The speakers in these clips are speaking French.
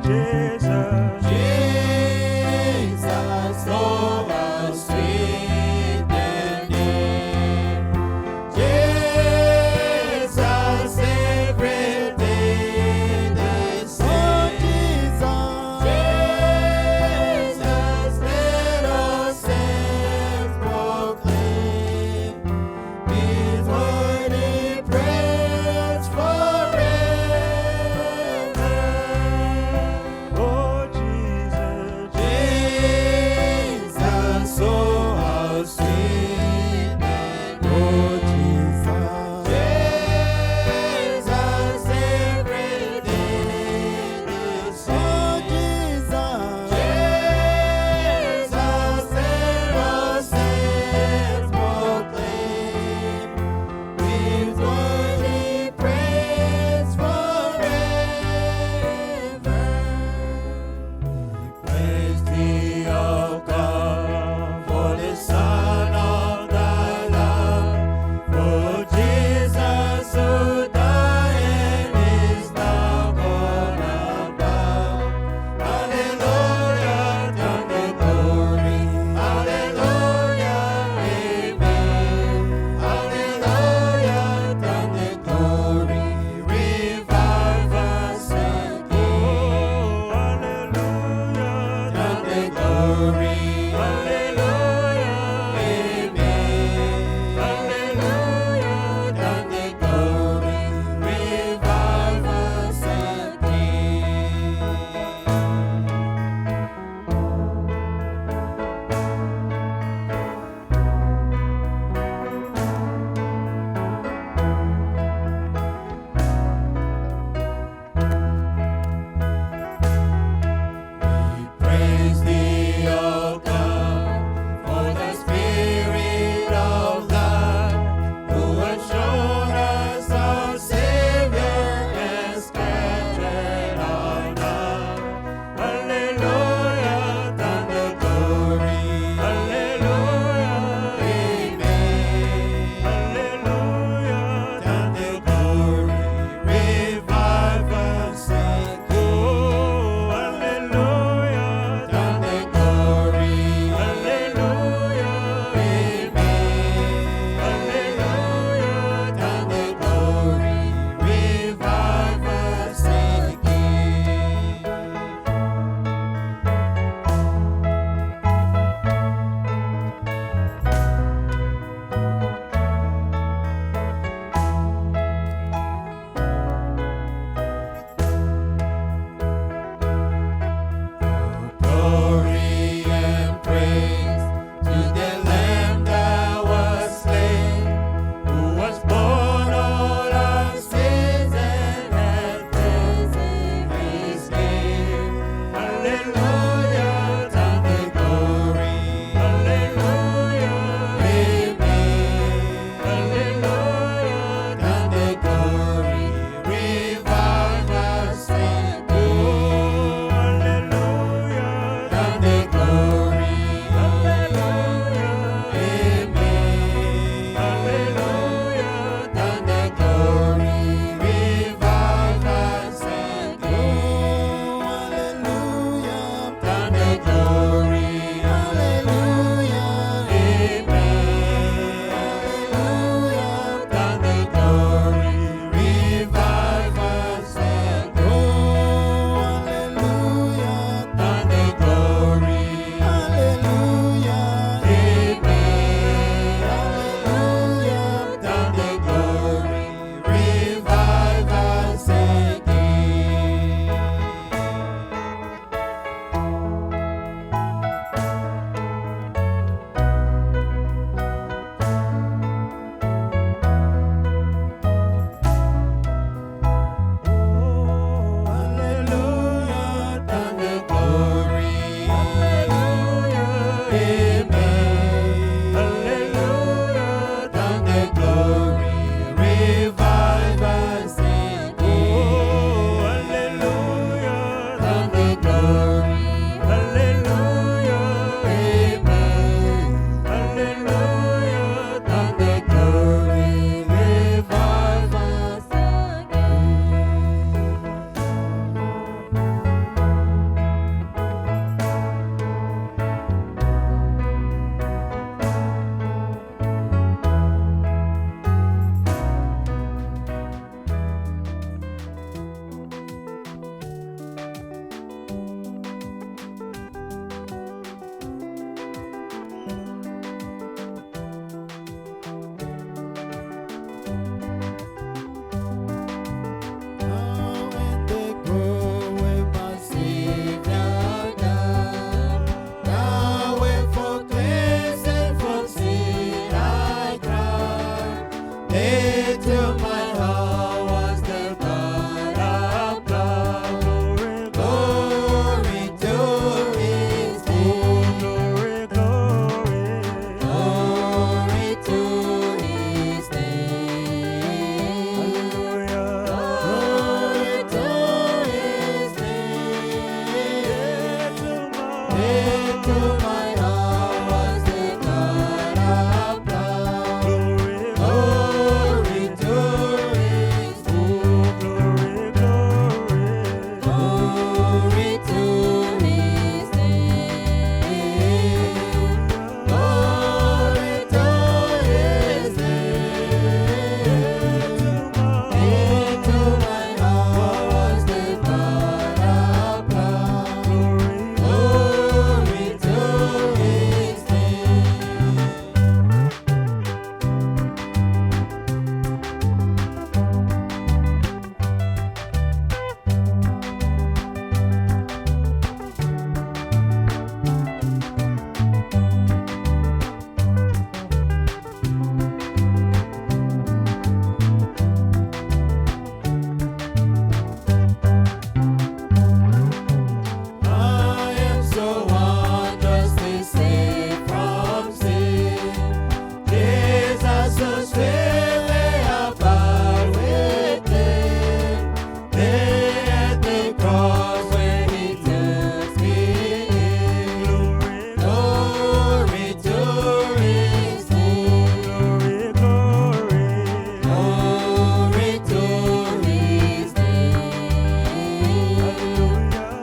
Jesus, Jesus, oh, how sweet the name. Jesus, everything the same. Jesus, let us sing, proclaim His worthy praise forever. oh Jesus,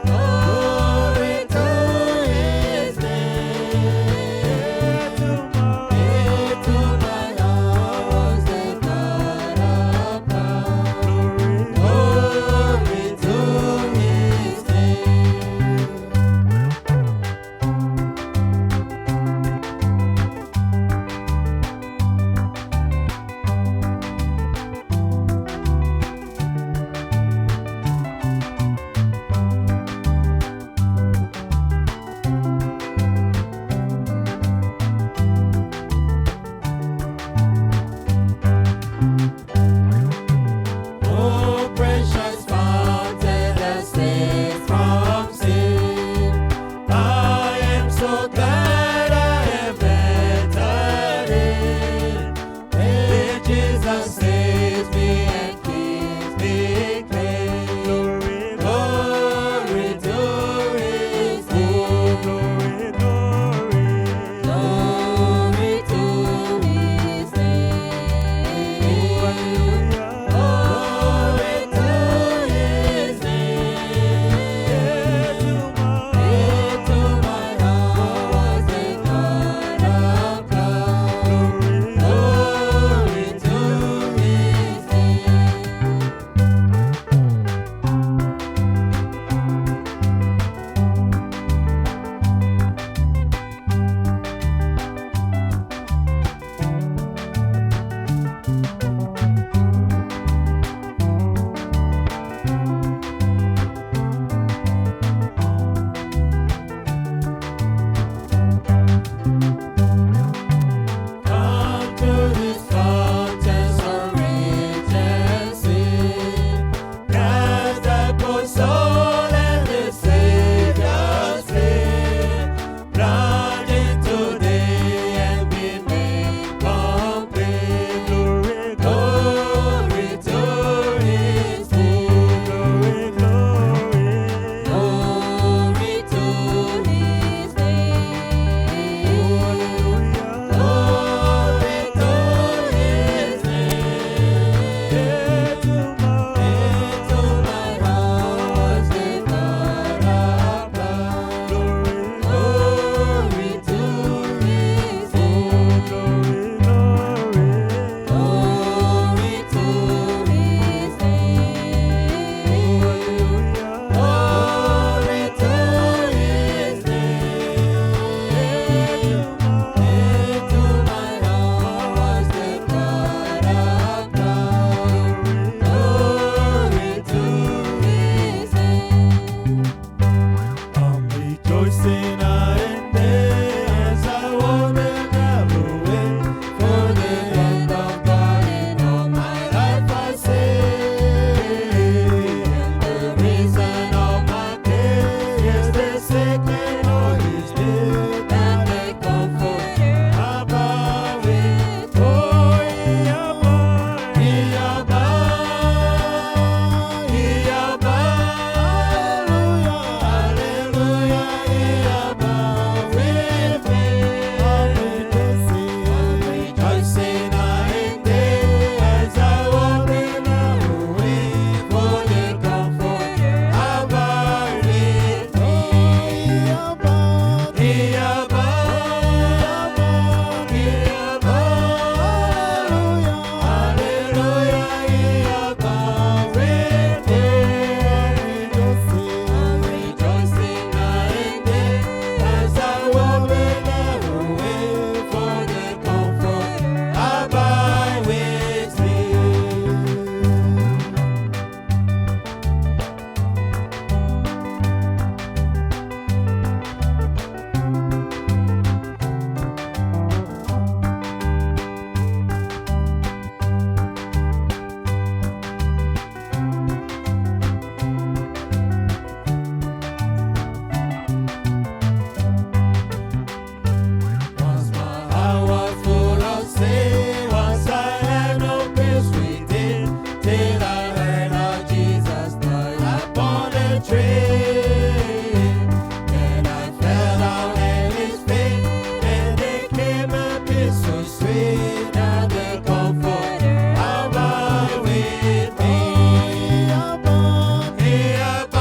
Glory to His name. Into my arms the God of power. Glory to His name. Oh, precious fountain that saves from sin. I am so glad I have entered in. When Jesus saves me and keeps me clean. Glory to His name. Glory to His name. Glory to His name. Into my heart the God of power. Glory to His name. Come to this fountain so rich and sweet. Cast thy poor soul and the Savior's feet. Plunge into thee and be made complete. Glory to His name. Glory to His name. Glory to His name. Into my heart the God of power. Glory to His name. Glory to His name. Glory to His name. Into my heart the God of power. Glory to His name. I'm rejoicing night and day as I walk the narrow way. For the hand of God in all my life I say. And the reason of my case is the second of His death and the comforter above it. Oh, He abide, He abide, He abide. Hallelujah, He abide with me. I'm rejoicing night and day as I walk the narrow way. For the comforter abide with me. He abide, He abide, He abide. Hallelujah, He abide with me. I'm rejoicing night and day as I walk the narrow way. For the comforter abide with me. Once my heart was full of sin, once I had no peace within, till I heard how Jesus died upon the tree. Then I fell down at His feet, and there came a peace so sweet. Now the comforter abide with me. He abide, He abide.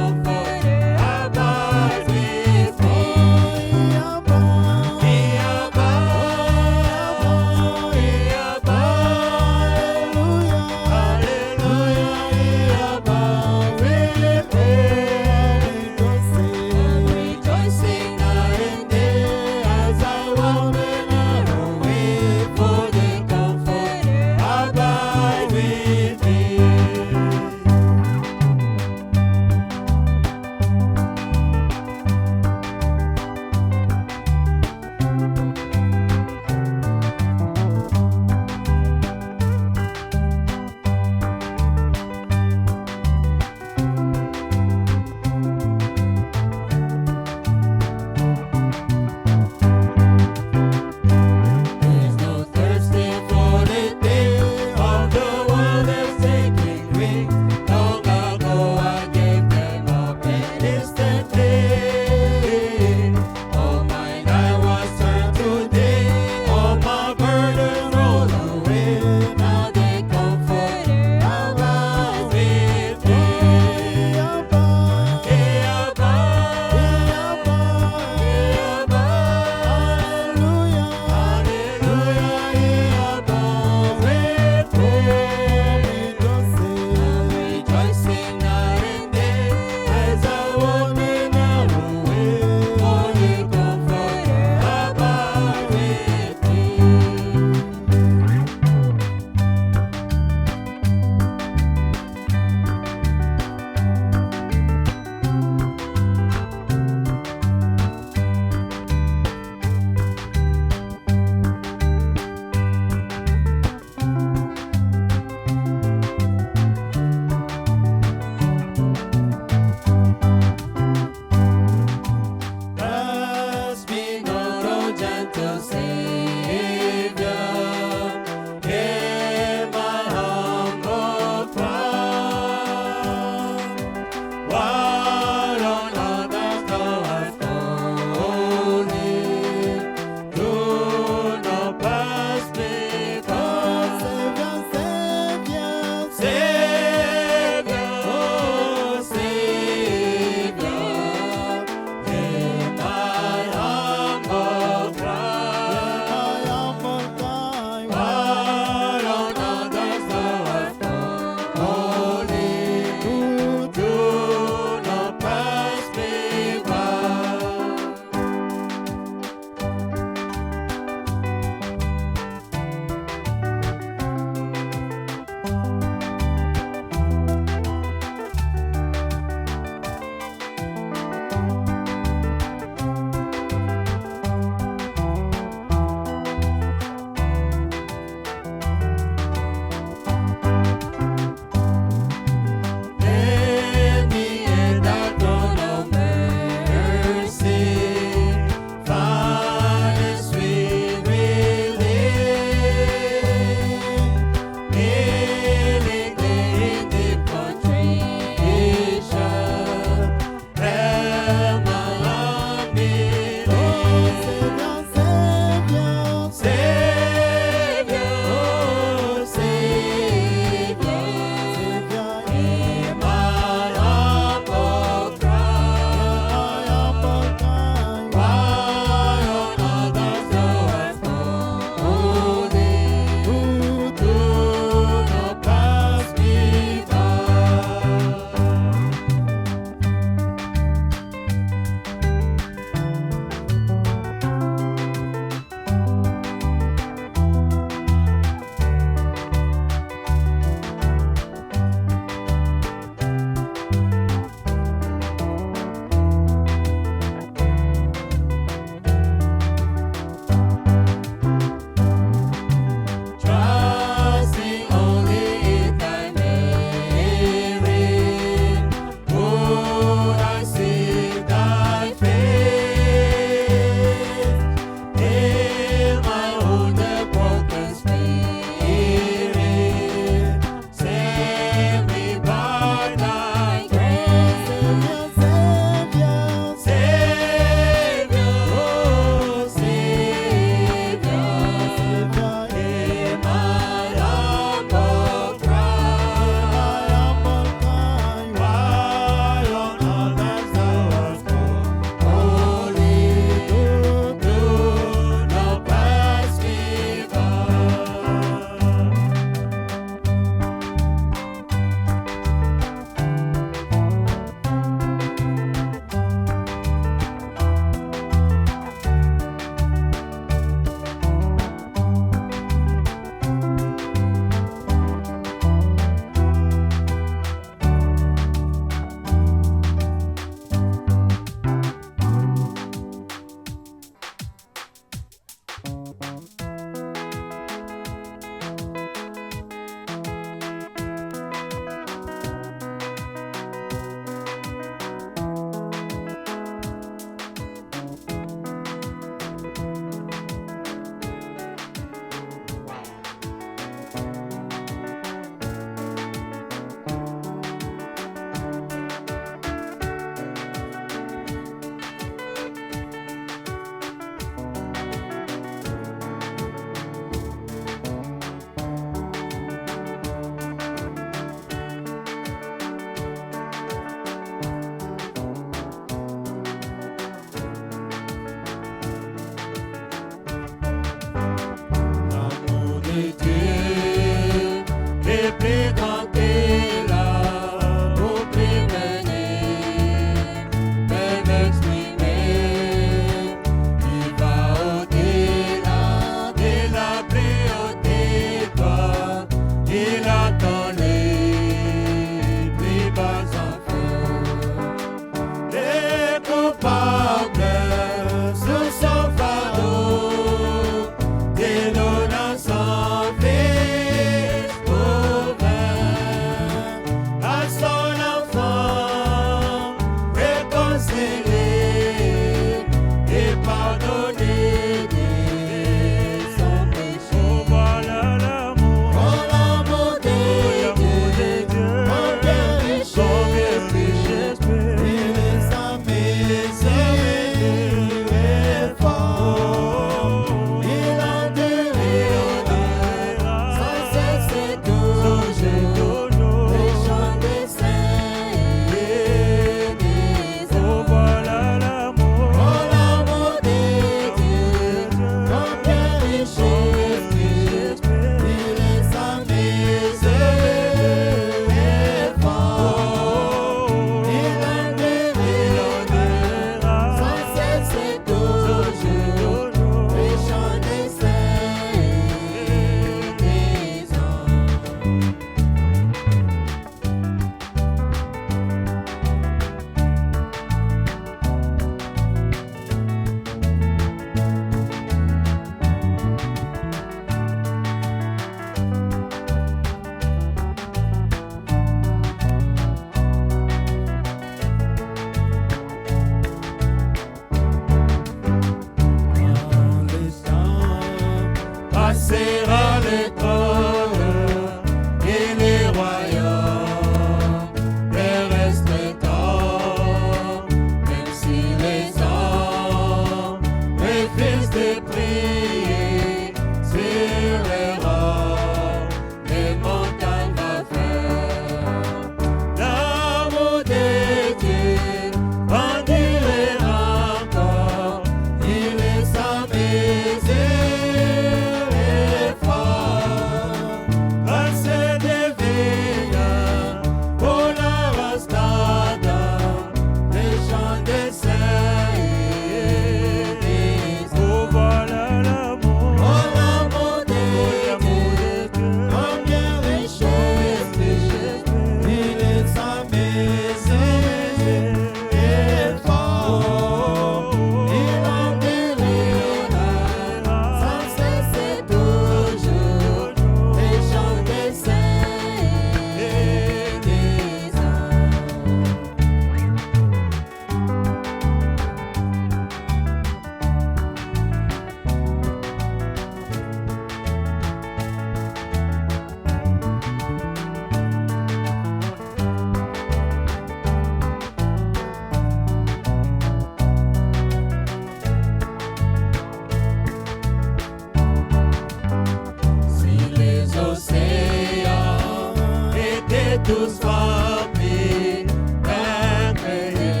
tout soit pris, merveilleux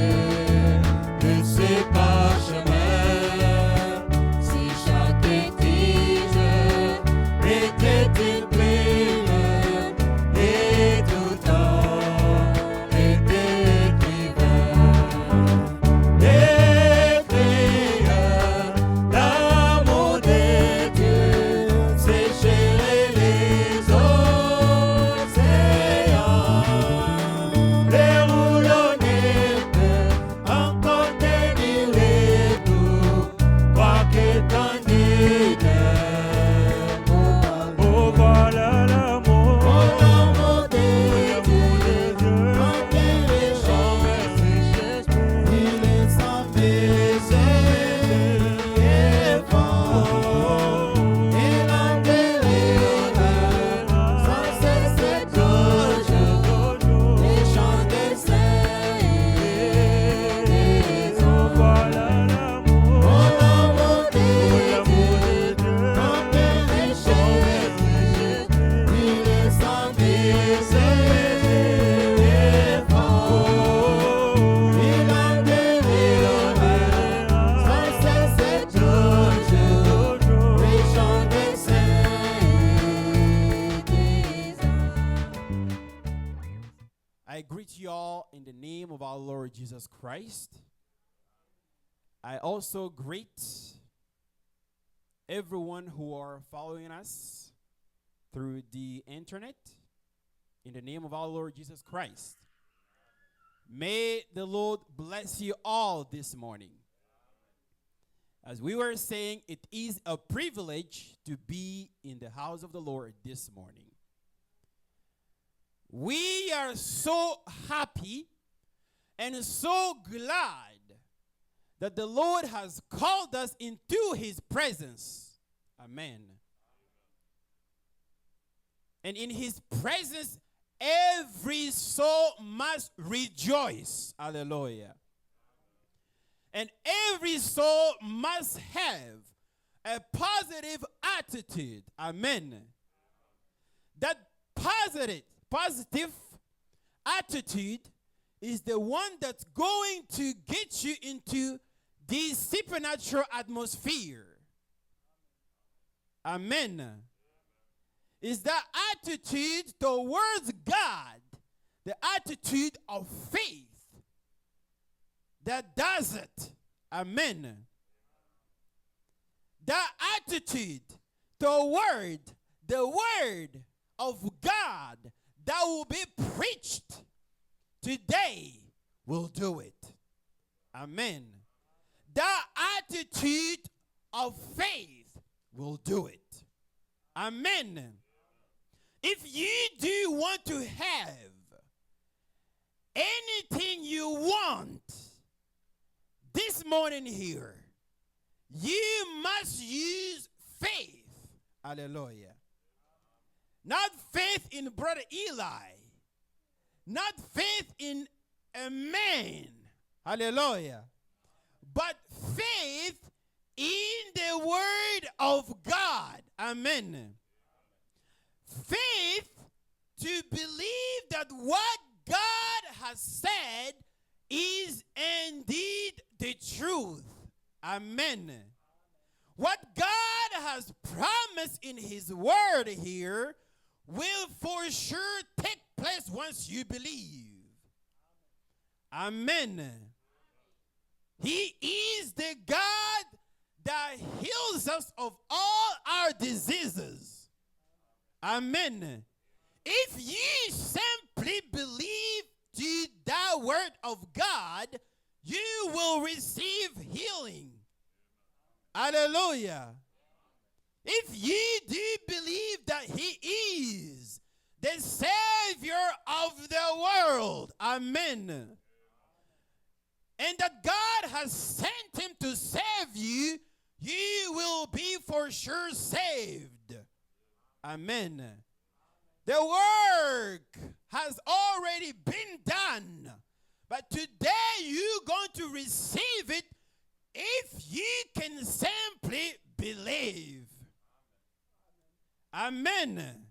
de ces parchemins. Si chaque tige était une plume et tout temps était écrivain. Écrire l'amour de Dieu, sécher les océans, les roulonner en contenir les doux, quoique étendus d'un mot. Oh, voilà l'amour. Oh, l'amour de Dieu, remplit les choses, il est sans baiser et fort. Il embellira sans cesse toujours les chants des saints et des hommes. Voilà l'amour. Oh, l'amour de Dieu, remplit les choses, il est sans baiser et fort. Il embellira sans cesse toujours les chants des saints et des hommes. I greet you all in the name of our Lord Jesus Christ. I also greet everyone who are following us through the internet in the name of our Lord Jesus Christ. May the Lord bless you all this morning. As we were saying, it is a privilege to be in the house of the Lord this morning. We are so happy and so glad that the Lord has called us into his presence. Amen. And in his presence, every soul must rejoice. Hallelujah. And every soul must have a positive attitude. Amen. That positive attitude is the one that's going to get you into the supernatural atmosphere. Amen. Is that attitude towards God, the attitude of faith that does it. Amen. That attitude toward the word of God that will be preached today will do it. Amen. That attitude of faith will do it. Amen. If you do want to have anything you want this morning here, you must use faith. Hallelujah. Not faith in Brother Eli. Not faith in a man. Hallelujah. But faith in the word of God. Amen. Faith to believe that what God has said is indeed the truth. Amen. What God has promised in his word here will for sure take place once you believe. Amen. He is the God that heals us of all our diseases. Amen. If you simply believe to that word of God, you will receive healing. Hallelujah. If you do believe that he is the Savior of the world, amen, and that God has sent him to save you, you will be for sure saved. Amen. The work has already been done, but today you're going to receive it if you can simply believe. Amen.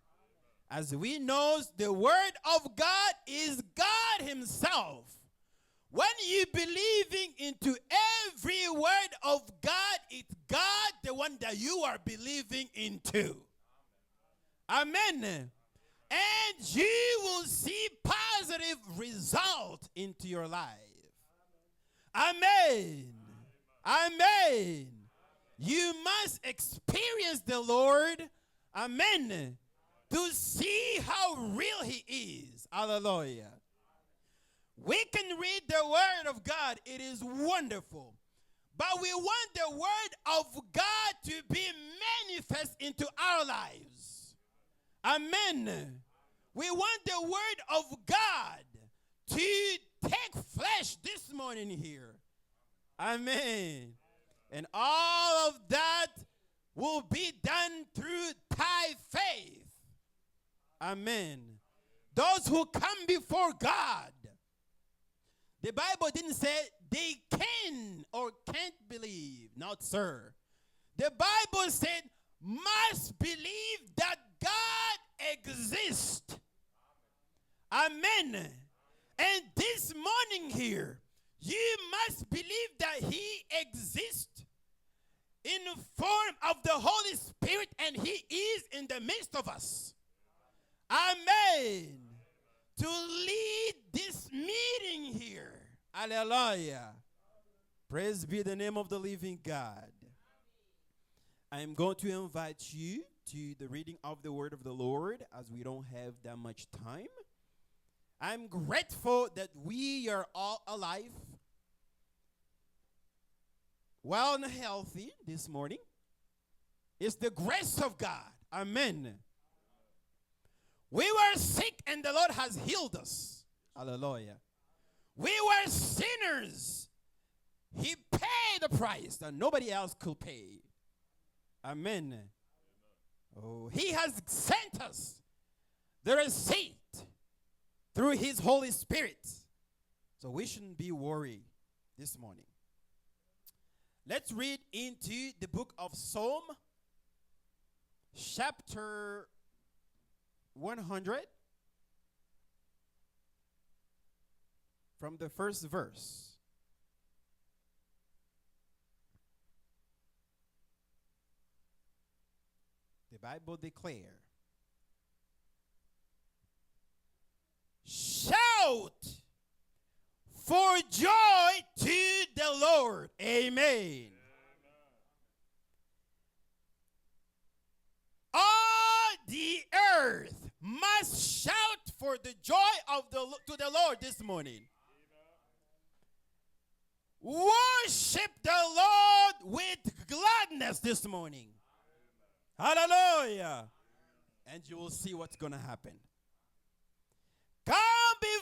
As we know, the word of God is God himself. When you believing into every word of God, it's God the one that you are believing into. Amen. And you will see positive result into your life. Amen. Amen. You must experience the Lord. Amen. To see how real he is. Hallelujah. We can read the word of God. It is wonderful. But we want the word of God to be manifest into our lives. Amen. We want the word of God to take flesh this morning here. Amen. And all of that will be done through thy faith. Amen. Those who come before God, the Bible didn't say they can or can't believe. Not, sir. The Bible said must believe that God exists. Amen. And this morning here, you must believe that he exists in the form of the Holy Spirit, and he is in the midst of us. Amen. To lead this meeting here. Hallelujah. Praise be the name of the living God. I am going to invite you to the reading of the word of the Lord, as we don't have that much time. I'm grateful that we are all alive, well and healthy this morning. It's the grace of God. Amen. We were sick and the Lord has healed us. Hallelujah. We were sinners. He paid the price that nobody else could pay. Amen. Oh, he has sent us the receipt through his Holy Spirit. So we shouldn't be worried this morning. Let's read into the book of Psalm, chapter 100, from the first verse. The Bible declares, shout for joy to the Lord. Amen. All the earth must shout for the joy of to the Lord this morning. Worship the Lord with gladness this morning. Hallelujah. And you will see what's going to happen. Come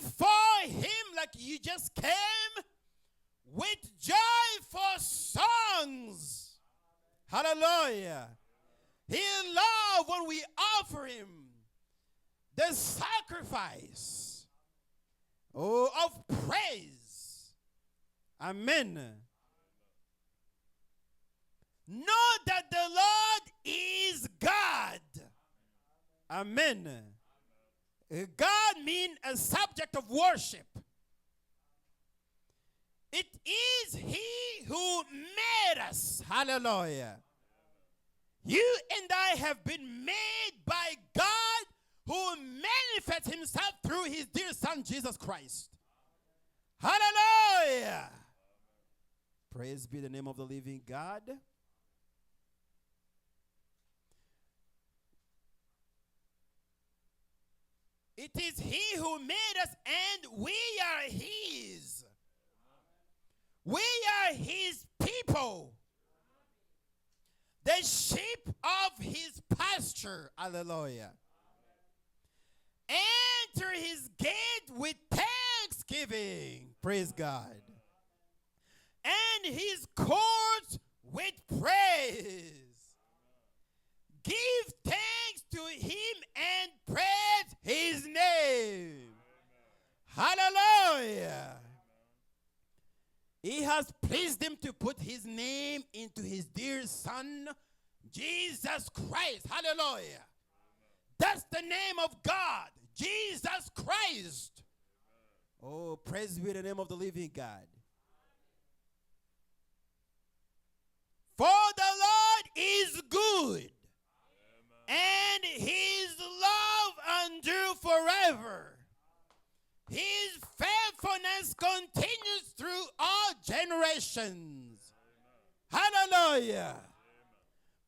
before him like you just came with joyful songs. Hallelujah. He loves when we offer him the sacrifice of praise. Amen. Know that the Lord is God. Amen. God means a subject of worship. It is he who made us. Hallelujah. You and I have been made by God, who manifests himself through his dear son, Jesus Christ. Hallelujah. Praise be the name of the living God. It is he who made us, and we are his. We are his people. The sheep of his pasture. Hallelujah. Enter his gate with thanksgiving. Praise God. And his courts with praise. Give thanks to him and praise his name. Hallelujah. He has pleased him to put his name into his dear son, Jesus Christ. Hallelujah. That's the name of God, Jesus Christ. Oh, praise be the name of the living God. For the Lord is good, and his love endure forever. His faithfulness continues through all generations. Hallelujah.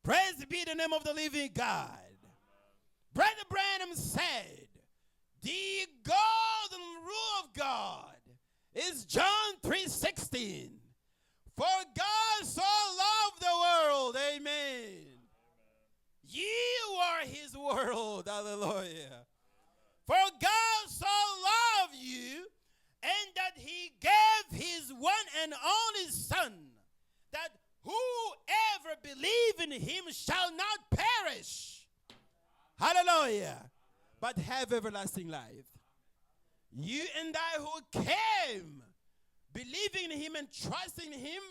Praise be the name of the living God. Brother Branham said, the golden rule of God is John 3:16. For God so loved the world, amen. You are his world, hallelujah. For God so loved you, and that he gave his one and only Son, that whoever believes in him shall not perish, hallelujah, but have everlasting life. You and I who came, believing in him and trusting him,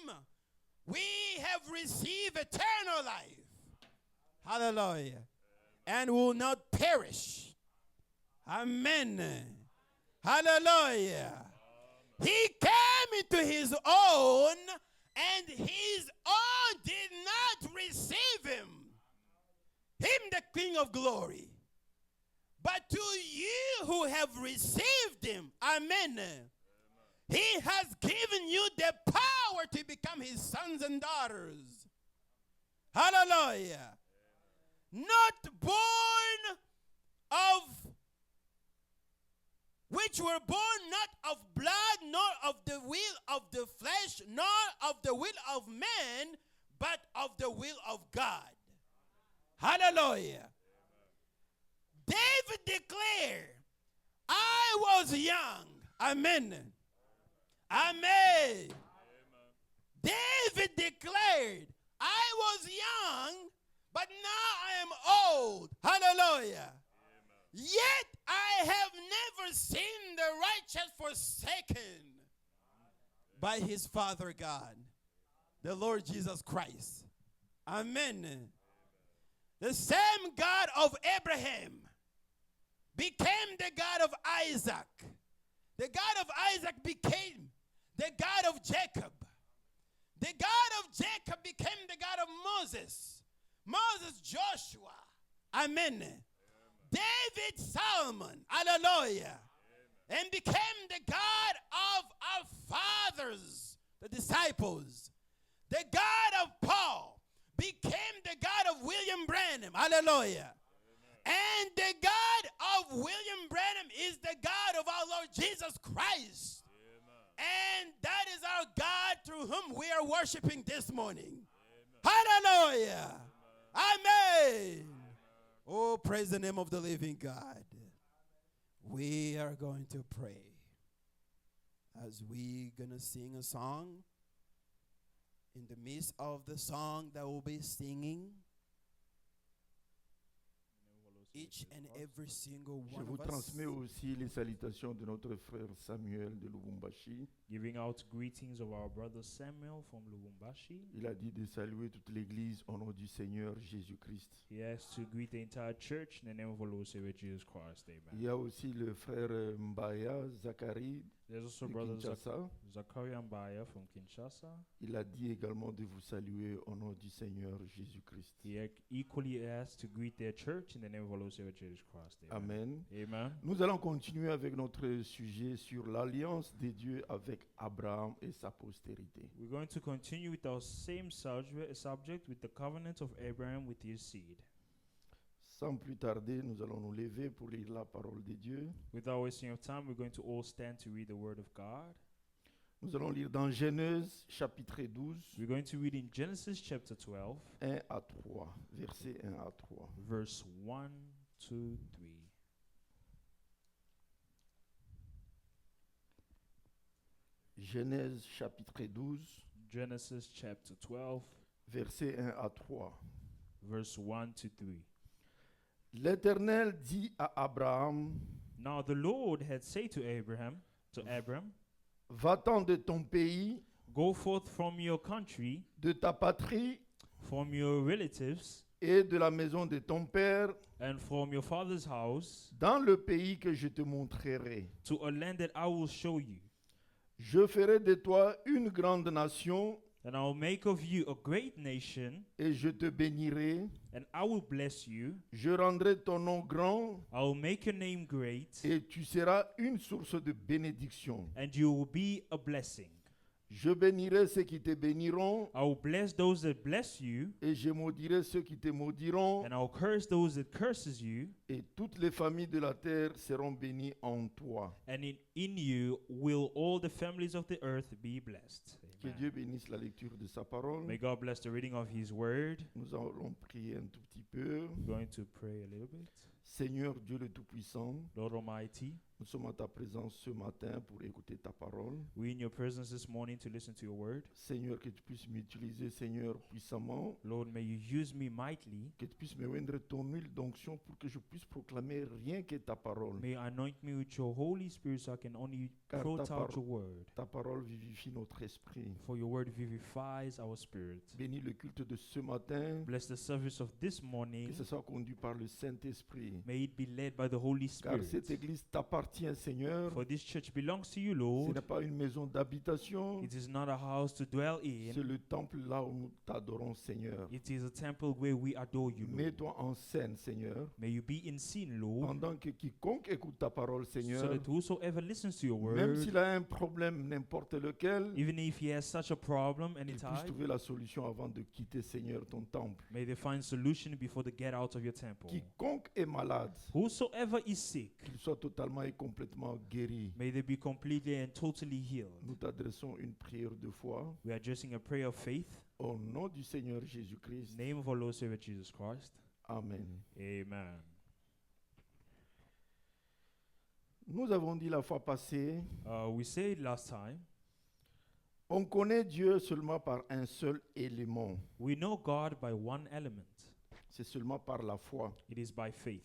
we have received eternal life. Hallelujah. And will not perish. Amen. Hallelujah. He came into his own, and his own did not receive him. Him, the King of glory. But to you who have received him, amen, he has given you the power to become his sons and daughters. Hallelujah. Not born of, which were born not of blood, nor of the will of the flesh, nor of the will of man, but of the will of God. Hallelujah. David declared, I was young. Amen. Amen. David declared, I was young, but now I am old. Hallelujah. Yet I have never seen the righteous forsaken by his Father God, the Lord Jesus Christ. Amen. The same God of Abraham became the God of Isaac. The God of Isaac became the God of Jacob. The God of Jacob became the God of Moses. Moses, Joshua. Amen. David, Solomon. Hallelujah. And became the God of our fathers, the disciples. The God of Paul became the God of William Branham. Hallelujah. And the God of William Branham is the God of our Lord Jesus Christ. And that is our God through whom we are worshiping this morning. Hallelujah. Amen. Oh, praise the name of the living God. We are going to pray as we going to sing a song. In the midst of the song that we'll be singing, each and every single Je one vous of us, transmets aussi les salutations de notre frère Samuel de Lubumbashi. Giving out greetings of our brother Samuel from Lubumbashi. Il a dit de saluer toute l'église au nom du Seigneur Jésus-Christ. He has to greet the entire church in the name of our Lord Savior Jesus Christ. Il Amen. y a aussi le frère Mbaya Zachary There's also de brother Kinshasa. Zakaria Mbaya from Kinshasa. Il a dit également de vous saluer au nom du Seigneur Jésus-Christ. He equally has to greet their church in the name of our Lord Savior Jesus Christ. Amen. Amen. Amen. Nous allons continuer avec notre sujet sur l'alliance de Dieu avec Abraham et sa postérité. We're going to continue with our same subject with the covenant of Abraham with his seed. Sans plus tarder, nous allons nous lever pour lire la parole de Dieu. Without wasting of time, we're going to all stand to read the word of God. Nous allons lire dans Genèse chapitre 12, We're going to read in Genesis chapter 12, 1 à 3, versets 1 à 3. verse 1, 2, 3. Genèse chapitre 12, Genesis chapter 12, versets 1 à 3. verse 1 to 3. L'Éternel dit à Abraham, Now the Lord had said to Abram, va-t'en de ton pays, Go forth from your country, de ta patrie from your relatives, et de la maison de ton père and from your father's house dans le pays que je te montrerai. to a land that I will show you. Je ferai de toi une grande nation And I will make of you a great nation, et je te bénirai. and I will bless you. Je rendrai ton nom grand I will make your name great, et tu seras une source de bénédiction. and you will be a blessing. Je bénirai ceux qui te béniront I will bless those that bless you, et je maudirai ceux qui te maudiront and I will curse those that curses you, et toutes les familles de la terre seront bénies en toi. and in you will all the families of the earth be blessed. Que Amen. Dieu bénisse la lecture de sa parole. May God bless the reading of His word. Nous allons prier un tout petit peu. I'm going to pray a little bit. Seigneur Dieu le Tout-Puissant, Lord Almighty, nous sommes à ta présence ce matin pour écouter ta parole. we're in your presence this morning to listen to your word. Seigneur, que tu puisses m'utiliser, Seigneur, puissamment. Lord, may you use me mightily. Que tu puisses me rendre ton huile d'onction pour que je puisse proclamer rien que ta parole. May you anoint me with your Holy Spirit so I can only Car quote ta out par- your word. Ta parole vivifie notre esprit. For your word vivifies our spirit. Bénis le culte de ce matin. Bless the service of this Que morning. ce soit conduit par le Saint-Esprit. May it be led by the Holy Car cette Spirit. église t'appartient, Seigneur. For this church belongs to you, Ce Lord. n'est pas une maison d'habitation. It is not a house to dwell C'est in. le temple là où nous t'adorons, Seigneur. It is a temple where we adore you, Lord. Mets-toi en scène, Seigneur. May you be in scene, Lord, Pendant que quiconque écoute ta parole, so Seigneur, that whosoever listens to your même word, s'il a un problème, n'importe lequel, even if he has such a problem il puisse anytime, trouver la solution avant de quitter, Seigneur, ton temple. may they find solution before they get out of your temple. Quiconque est malade, Whosoever is sick, qu'il soit totalement et complètement guéri. may they be completely and totally healed. Nous t'adressons une prière de foi We are addressing a prayer of faith. au nom du Seigneur Jésus-Christ. Name of our Lord Savior Jesus Christ. Amen. Amen. Nous avons dit la fois passée, We said last time, on connaît Dieu seulement par un seul élément. we know God by one element. C'est seulement par la foi. It is by faith.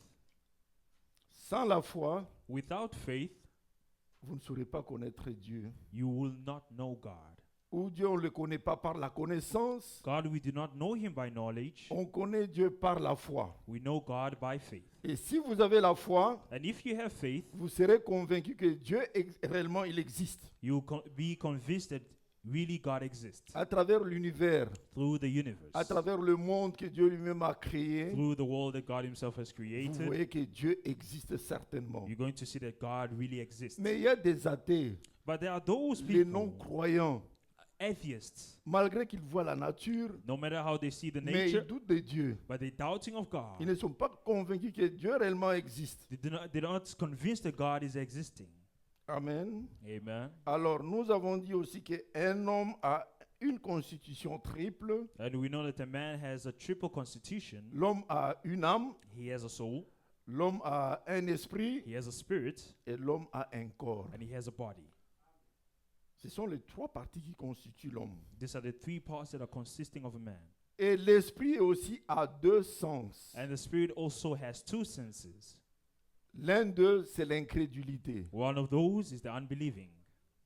Sans la foi, Without faith, vous ne saurez pas connaître Dieu. you will not know God. Ou Dieu, on ne le connaît pas par la connaissance. God, we do not know him by knowledge. On connaît Dieu par la foi. We know God by faith. Et si vous avez la foi, And if you have faith, vous serez convaincu que Dieu, réellement, il existe. you will be convinced that really God exists À travers l'univers, through the universe, à travers le monde que Dieu lui-même a créé, through the world that God himself has vous created. voyez que Dieu existe certainement. You're going to see that God really exists. Mais il y a des athées, But there are those les people, non-croyants, atheists, malgré qu'ils voient la nature, no matter how they see the mais ils nature, doutent de Dieu. but they're doubting of Ils God. ne sont pas convaincus que Dieu réellement existe. They're not convinced that God is existing. Amen. Amen. Alors, nous avons dit aussi qu'un homme a une constitution triple. And we know that a man has a triple constitution. L'homme a une âme, He has a soul, l'homme a un esprit he has a spirit, et l'homme a un corps. and he has a body. Ce sont les trois parties qui constituent l'homme. These are the three parts that are consisting of a man. Et l'esprit aussi a deux sens. And the spirit also has two senses. L'un d'eux, c'est l'incrédulité. One of those is the unbelieving.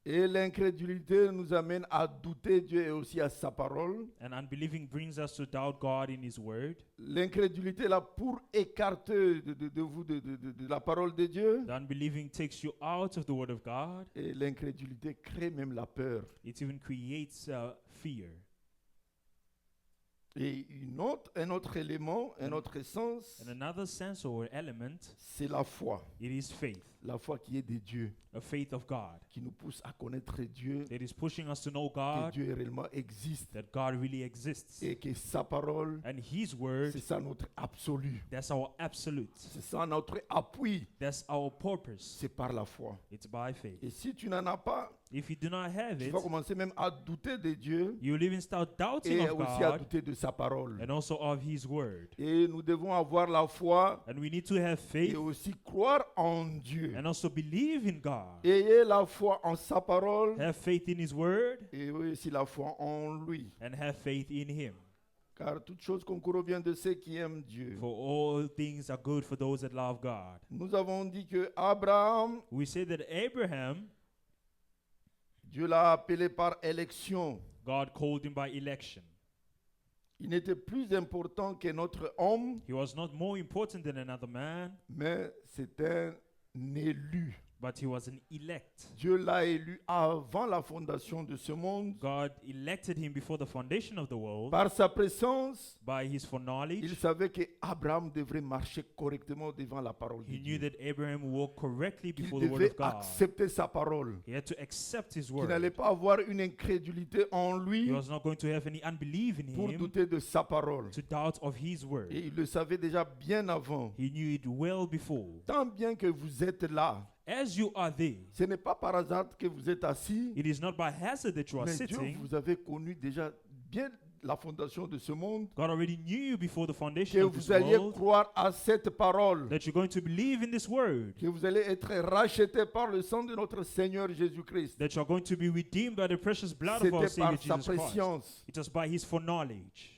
Et l'incrédulité nous amène à douter Dieu et aussi à sa parole. And unbelieving brings us to doubt God in his word. L'incrédulité est là pour écarter de vous de la parole de Dieu. The unbelieving takes you out of the word of God. Et l'incrédulité crée même la peur. It even creates fear. Et un autre élément, un autre essence, And another sense or element, c'est la foi. it is faith. La foi qui est de Dieu, A faith of God. qui nous pousse à connaître Dieu, That is pushing us to know que God, Dieu réellement existe that God really exists. et que sa parole, And his word, c'est ça notre absolu. that's our absolute. C'est ça notre appui. That's our purpose. C'est par la foi. It's by faith. Et si tu n'en as pas, If you do not have tu it, vas commencer même à douter de Dieu you'll even start doubting et of aussi à God douter de sa parole. and also of his word. Et nous devons avoir la foi And we need to have et faith aussi croire en Dieu. and also believe in God. Ayez la foi en sa parole Have faith in his word et aussi la foi en lui. and have faith in him. Car toute chose concourt au bien de ceux qui aiment Dieu. For all things are good for those that love God. Nous avons dit que Abraham, We say that Abraham, Dieu l'a appelé par élection. God called him by election. Il n'était plus important qu'un autre homme, He was not more important than another man, mais c'est un élu. but he was an elect. Dieu l'a élu avant la fondation de ce monde. God elected him before the foundation of the world. Par sa présence, By his il foreknowledge, savait qu'Abraham devrait marcher correctement devant la parole de he knew Dieu. that Abraham walked correctly Qu'il before the word devait of God. accepter sa parole. He had to accept his Qu'il n'allait word. pas avoir une incrédulité en lui He was not going to have any unbelief in pour him douter de sa parole. to doubt of his word. Et il le savait déjà bien avant. He knew it well before. Tant bien que vous êtes là, As you are there, ce n'est pas par hasard que vous êtes assis, it is not by hazard that you are mais Dieu sitting. vous avez connu déjà bien la fondation de ce monde, God already knew you before the que foundation of this vous alliez world, croire à cette parole, that you're going to believe in this word, que vous allez être racheté par le sang de notre Seigneur Jésus-Christ. that you're going to be redeemed by the precious blood of our C'était par Savior sa Jesus Christ. préscience. It was by his foreknowledge.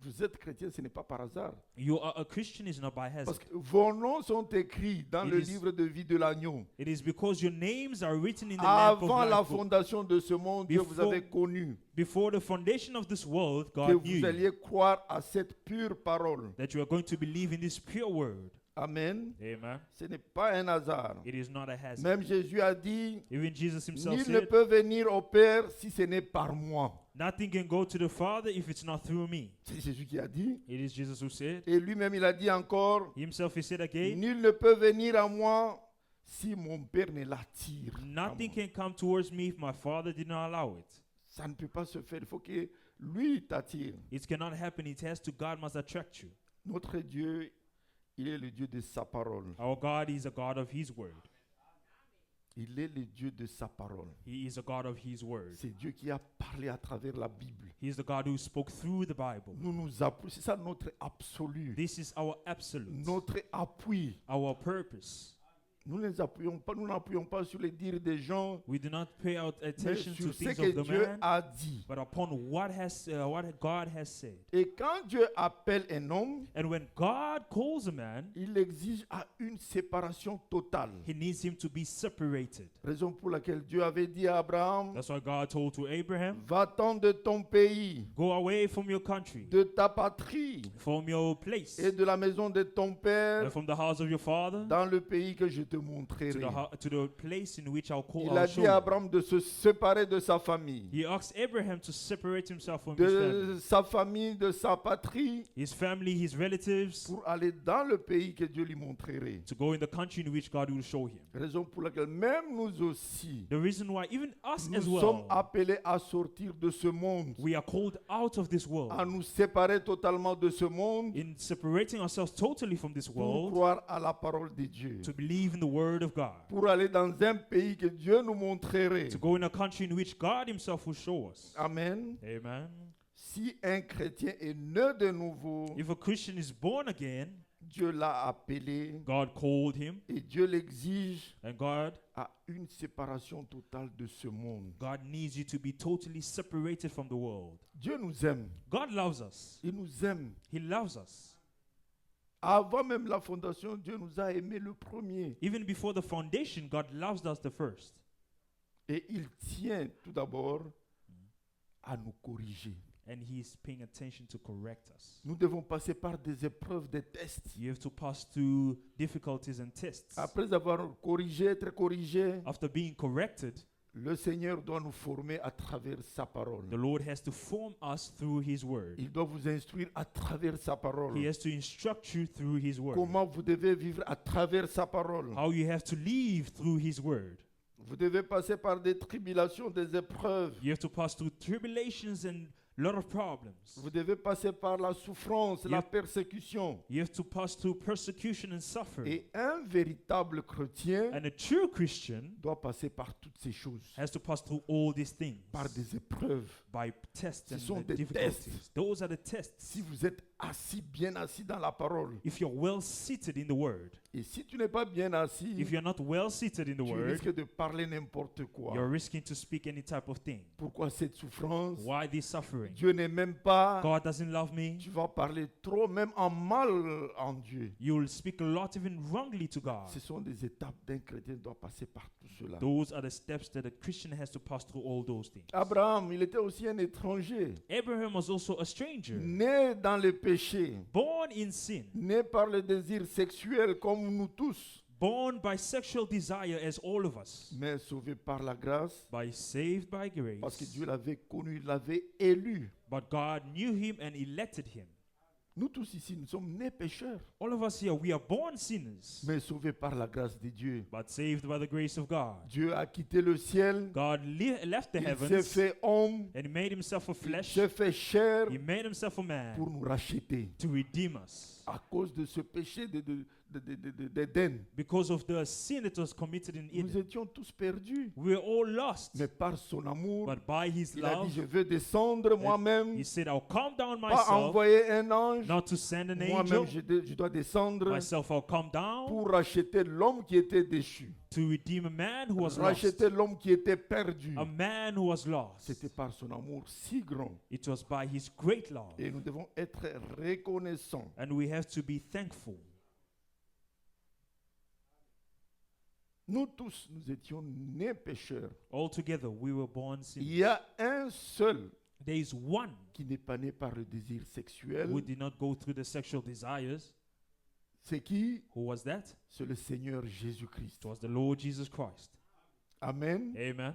Vous êtes chrétien, ce n'est pas par hasard. You are a Christian is not by hazard. Parce que vos noms sont écrits dans It le is- livre de vie de l'agneau. It is because your names are written in the Lamp of Avant la Life book. fondation de ce monde, Dieu vous Before- avait connu. Before the foundation of this world, Que God knew vous you, alliez croire à cette pure parole. that you are going to believe in this pure word. Amen. Amen. Ce n'est pas un hasard. It is not a hazard. Même Jésus a dit, Even Jesus himself nul ne said, peut venir au Père si ce n'est par moi. nothing can go to the Father if it's not through me. C'est Jésus qui a dit. It is Jesus who said. Et lui-même, il a dit encore, Himself he said again, nul ne peut venir à moi si mon Père ne l'attire. à nothing moi. can come towards me if my Father did not allow it. Ça ne peut pas se faire. Il faut que lui t'attire. It cannot happen. It has to. God must attract you. Notre Dieu, il est le Dieu de sa parole. Our God is a God of His word. Il est le Dieu de sa parole. He is a God of His word. C'est Dieu qui a parlé à travers la Bible. He is the God who spoke through the Bible. C'est ça notre absolu, This is our absolute, notre appui. our purpose. Nous n'appuyons pas sur les dires des gens, We do not pay out mais attention to sur ce things que of the Dieu man, a dit. but upon what God has said. Et quand Dieu appelle un homme, And when God calls a man, il exige à une séparation totale. He needs him to be separated. Raison pour laquelle Dieu avait dit à Abraham, That's why God told to Abraham, va-t'en de ton pays, go away from your country, de ta patrie from your place, et de la maison de ton père and from the house of your father, dans le pays que je te to montrerai. to the place in which I'll Il a show dit à you. Abraham de se séparer de sa famille, He asked Abraham to separate himself from his family, de sa patrie, his relatives, pour aller dans le pays que Dieu lui montrerait. to go in the country in which God will show him. Raison pour laquelle même nous aussi, The reason why even us nous as sommes well, appelés à sortir de ce monde, we are called out of this à world, nous séparer totalement de ce monde in separating ourselves totally from this pour world, croire à la parole de Dieu, to believe in the word of God, pour aller dans un pays que Dieu nous montrerait. to go in a country in which God himself will show us. Amen. Amen. Si un chrétien est né de nouveau, If a Christian is born again, Dieu l'a appelé God called him, et Dieu l'exige and God à une séparation totale de ce monde. needs you to be totally separated from the world. Dieu nous aime. God loves us. Il nous aime. He loves us. Avant même la fondation, Dieu nous a aimés le premier. Even before the foundation, God loves us the first. Et il tient tout d'abord à nous corriger. And He is paying attention to correct us. Nous devons passer par des épreuves, des tests. You have to pass through difficulties and tests. Après avoir corrigé, être corrigé, After being corrected, le Seigneur doit nous former à travers sa parole. the Lord has to form us through His word. Il doit vous instruire à travers sa parole. He has to instruct you through His word. Comment vous devez vivre à travers sa parole. How you have to live through His word. Vous devez passer par des tribulations, des épreuves. You have to pass through tribulations and a lot of problems. Vous devez passer par la souffrance, la persécution. You have to pass through persecution and suffering. Et un véritable chrétien And a true Christian doit passer par toutes ces choses, has to pass through all these things par des épreuves. by tests Ce and sont the des difficulties. tests. Those are the tests. Si vous êtes assis, bien assis dans la parole, if you're well seated in the word, et si tu n'es pas bien assis, if you're not well seated in the tu word, risques de parler n'importe quoi. you're risking to speak any type of thing. Pourquoi cette souffrance? Why this suffering? Dieu n'est même pas. God doesn't love me. Tu vas parler trop, même en mal en Dieu. You'll speak a lot even wrongly to God. Ce sont des étapes d'un chrétien qui doit passer par tout cela. Those are the steps that a Christian has to pass through, all those things. Abraham, il était aussi un étranger, Abraham was also a stranger, né dans le péché, born in sin, né par le désir sexuel comme nous tous, born by sexual desire as all of us, mais sauvé par la grâce, by saved by parce que grace. Dieu l'avait connu, il l'avait élu. But God knew him and elected him. Nous tous ici, nous sommes nés pécheurs, All of us here, we are born sinners, mais sauvés par la grâce de Dieu. but saved by the grace of God. Dieu a quitté le ciel, God left the il s'est heavens fait homme, and he made himself a il flesh. s'est fait chair He made himself a man pour nous racheter. to redeem us. À cause de ce péché d'Éden, Because of the sin that was committed in nous Eden, étions tous perdus. we were all lost. Mais par son amour, But by his il a love, dit, je veux descendre moi-même, he said, I'll come down pas myself, envoyer un ange. not to send an Moi-même, angel. je dois descendre Myself, I'll come down pour racheter l'homme qui était déchu, to redeem a man who was lost. racheter l'homme qui était perdu. A man who was lost. C'était par son amour si grand. It was by his great love. Et nous devons être reconnaissants. And we have to be thankful. Nous tous, nous étions nés pécheurs. Altogether, we were born Il sinners. y a un seul There is one qui n'est pas né par le désir sexuel. who did not go through the sexual desires. C'est qui? Who was that? C'est le Seigneur Jésus-Christ. It was the Lord Jesus Christ. Amen. Amen.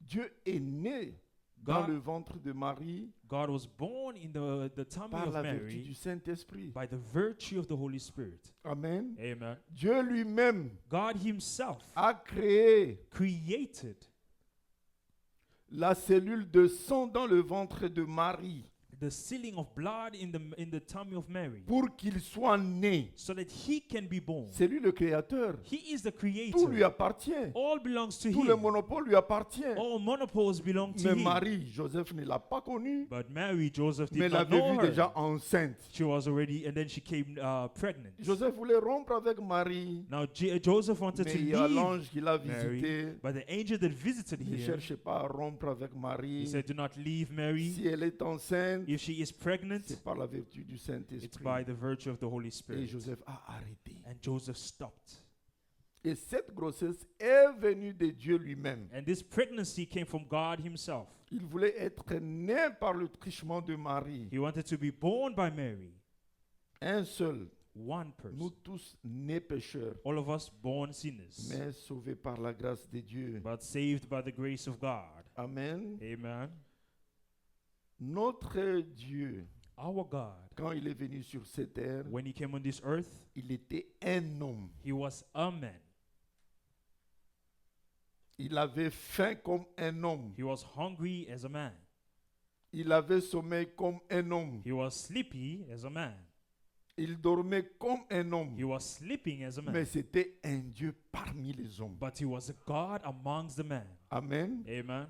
Dieu est né dans God, le ventre de Marie God was born in the tummy par of la vertu Mary du Saint-Esprit. by the virtue of the Holy Spirit. Amen. Amen. Dieu lui-même God himself a créé created la cellule de sang dans le ventre de Marie the sealing of blood in the tummy of Mary pour qu'il soit né. so that he can be born. C'est lui le créateur. He is the Tout lui creator. appartient. All belongs to Tout le him. monopole lui appartient. All monopoles belong to Mais him. Marie, Joseph ne l'a pas connue, But Mary, Joseph mais did not l'avait know vue her. déjà enceinte. She was already, and then she came pregnant. Joseph voulait rompre avec Marie, Now Joseph wanted mais to il y a leave l'ange qui l'a Mary, visité. but the angel that visited Ne him, cherchez pas à rompre avec he Marie. said, "Do not leave Mary. Si elle est enceinte, If she is pregnant, c'est par la vertu du it's Saint-Esprit. by the virtue of the Holy Et Spirit." Joseph a arrêté. And Joseph stopped. Et cette grossesse est venue de Dieu lui-même. And this pregnancy came from God himself. Il voulait être né par le truchement de Marie. He wanted to be born by Mary. Un seul. One Nous person. tous nés pécheurs, All of us born sinners, mais sauvés par la grâce de Dieu. but saved by the grace of God. Amen. Amen. Notre Dieu, Our God, quand il est venu sur cette terre, when he came on this earth, il était un homme. he was a man. Il avait faim comme un homme. He was hungry as a man. Il avait sommeil comme un homme. He was sleepy as a man. Il dormait comme un homme. He was sleeping as a man. Mais c'était un Dieu parmi les hommes. But he was a God amongst the men. Amen. Amen.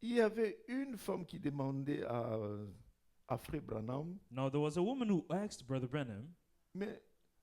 Il y avait une femme qui demandait à Frère Branham, Now there was a woman who asked Brother Branham, mais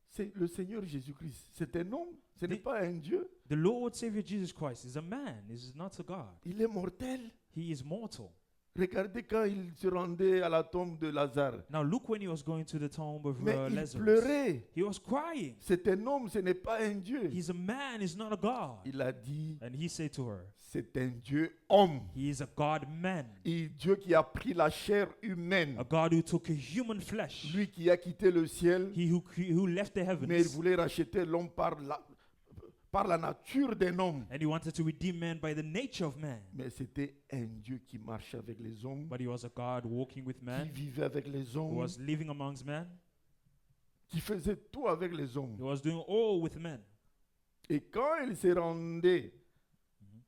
c'est le Seigneur Jésus-Christ. C'est un homme, ce n'est The- pas un Dieu. the Lord Savior Jesus Christ is a man, is not a God. Il est mortel. He is mortal. Regardez quand il se rendait à la tombe de Lazare. Now look when he was going to the tomb of Mais il Lazarus. pleurait. He was crying. C'est un homme, ce n'est pas un Dieu. He's a man, he's not a God. Il a dit, And he said to her, c'est un Dieu homme. he is a God man. Et Dieu qui a pris la chair humaine. A God who took a human flesh. Lui qui a quitté le ciel, He who left the mais il heavens. voulait racheter l'homme par la nature d'un homme. And he wanted to redeem man by the nature of man. Mais c'était un Dieu qui marchait avec les hommes, But he was a God walking with qui man, vivait avec les who hommes, was living amongst men. qui faisait tout avec les hommes. He was doing all with men. Et quand il s'est rendu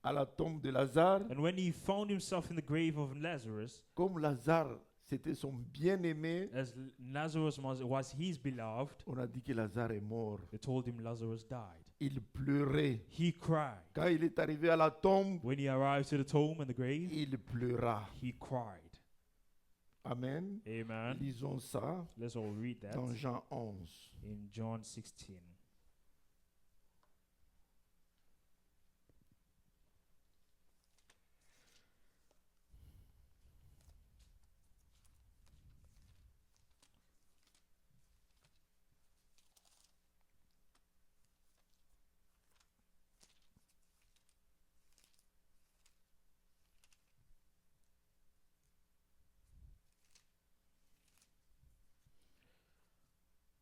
à la tombe de Lazare, And when he found himself in the grave of Lazarus, comme Lazare, c'était son bien-aimé, as Lazarus was his beloved, on a dit que Lazare est mort. they told him Lazarus died. Il pleurait. He cried. Quand il est arrivé à la tombe, When he arrived to the tomb and the grave, il pleura. he cried. Amen. Amen. Lisons ça Let's all read that dans Jean 11. in John 16.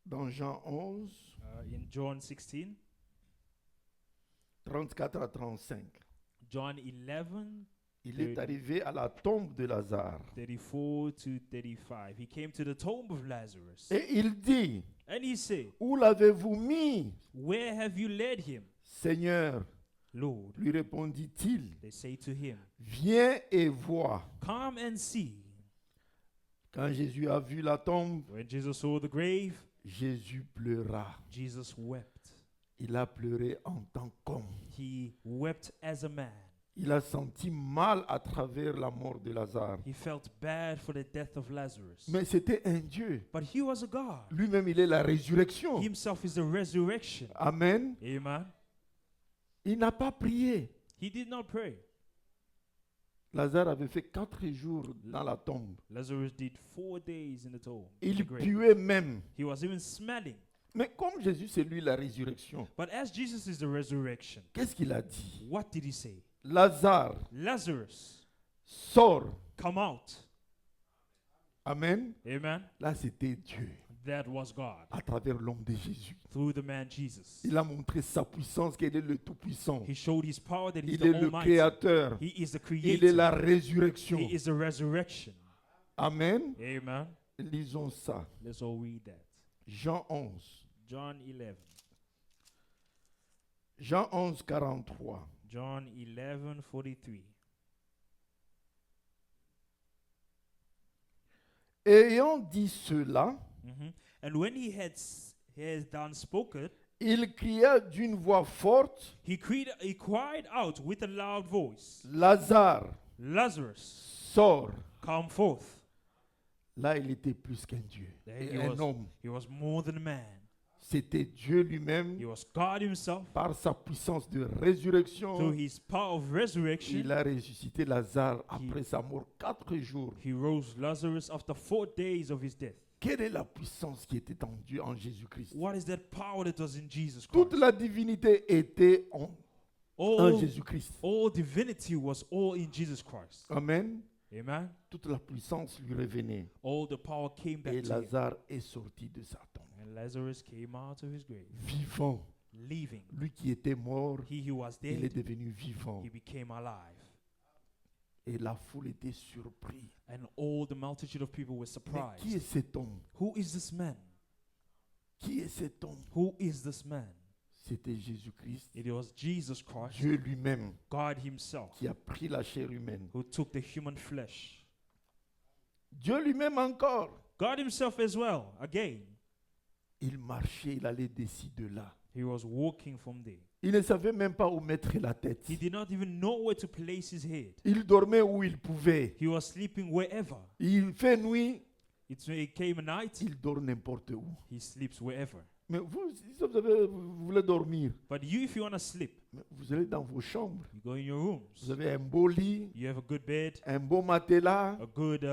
Dans Jean 11, In John 16, 34 à 35. John 11, Il est arrivé à la tombe de Lazare. 34 to 35. He came to the tomb of Lazarus. Et il dit, And he said, où l'avez-vous mis, Where have you laid him? Seigneur? Lord, Lui répondit-il, they say to him, viens et vois. Come and see. Quand Jésus a vu la tombe, When Jesus saw the grave, Jésus pleura. Jesus wept. Il a pleuré en tant qu'homme. He wept as a man. Il a senti mal à travers la mort de Lazare. He felt bad for the death of Lazarus. Mais c'était un Dieu. But he was a God. Lui-même, il est la résurrection. Himself is the resurrection. Amen. Amen. Il n'a pas prié. He did not pray. Lazare avait fait 4 jours dans la tombe. Lazarus did 4 days in the tomb. in Il the grave. puait même. He was even smelling. Mais comme Jésus, c'est lui la résurrection, But as Jesus is the resurrection, qu'est-ce qu'il a dit? what did he say? Lazare, Lazarus, sors. come out. Amen. Amen. Là, c'était Dieu That was God à travers l'homme de Jésus. through the man Jesus. Il a montré sa puissance, qu'il est le Tout-Puissant. He showed his power that he's Il the est le Almighty. Créateur. He is the Il est la creator. résurrection. He is the resurrection. Amen. Amen. Lisons ça. Let's all read that. Jean 11. John 11. Jean 11, 43. John 11, 43. Ayant dit cela, And when he had done spoken, il cria d'une voix forte, he cried out with a loud voice, Lazare, Lazarus, sors. come forth. Là, il était plus qu'un Dieu, There et he un was. homme. He was more than a man. C'était Dieu lui-même, He was God himself. par sa puissance de résurrection. Through his power of resurrection, Il a ressuscité Lazare après sa mort 4 jours. he rose Lazarus after 4 days of his death. Quelle est la puissance qui était en Dieu, en Jésus-Christ? What is that power that was in Jesus Toute Christ? la divinité était en All, Jésus-Christ. all divinity was all in Jesus Christ. Amen. Amen. Toute la puissance lui revenait. All the power came back Et to him. Lazare est sorti de sa tombe. And Lazarus came out of his grave, Vivant. leaving. Lui qui était mort, He who was il est dead, devenu vivant. he became alive. Et la foule était surprise. And all the multitude of people were Mais qui est surprised. cet homme? Who is this man? Qui est cet homme? Who is this man? C'était Jésus-Christ, It was Jesus Christ, Dieu lui-même, God himself, qui a pris la chair humaine. who took the human flesh. Dieu lui-même encore. God himself as well, again. Il marchait, il allait d'ici, de là. He was walking from there. Il ne savait même pas où mettre la tête. He did not even know where to place his head. Il dormait où il pouvait. He was sleeping wherever. Il fait nuit, It came a night, il dort n'importe où. he sleeps wherever. Mais vous, si vous voulez dormir, But you, if you want to sleep, vous allez dans vos chambres. you go in your rooms. Vous avez un beau lit, You have a good bed, un beau matelas, a good,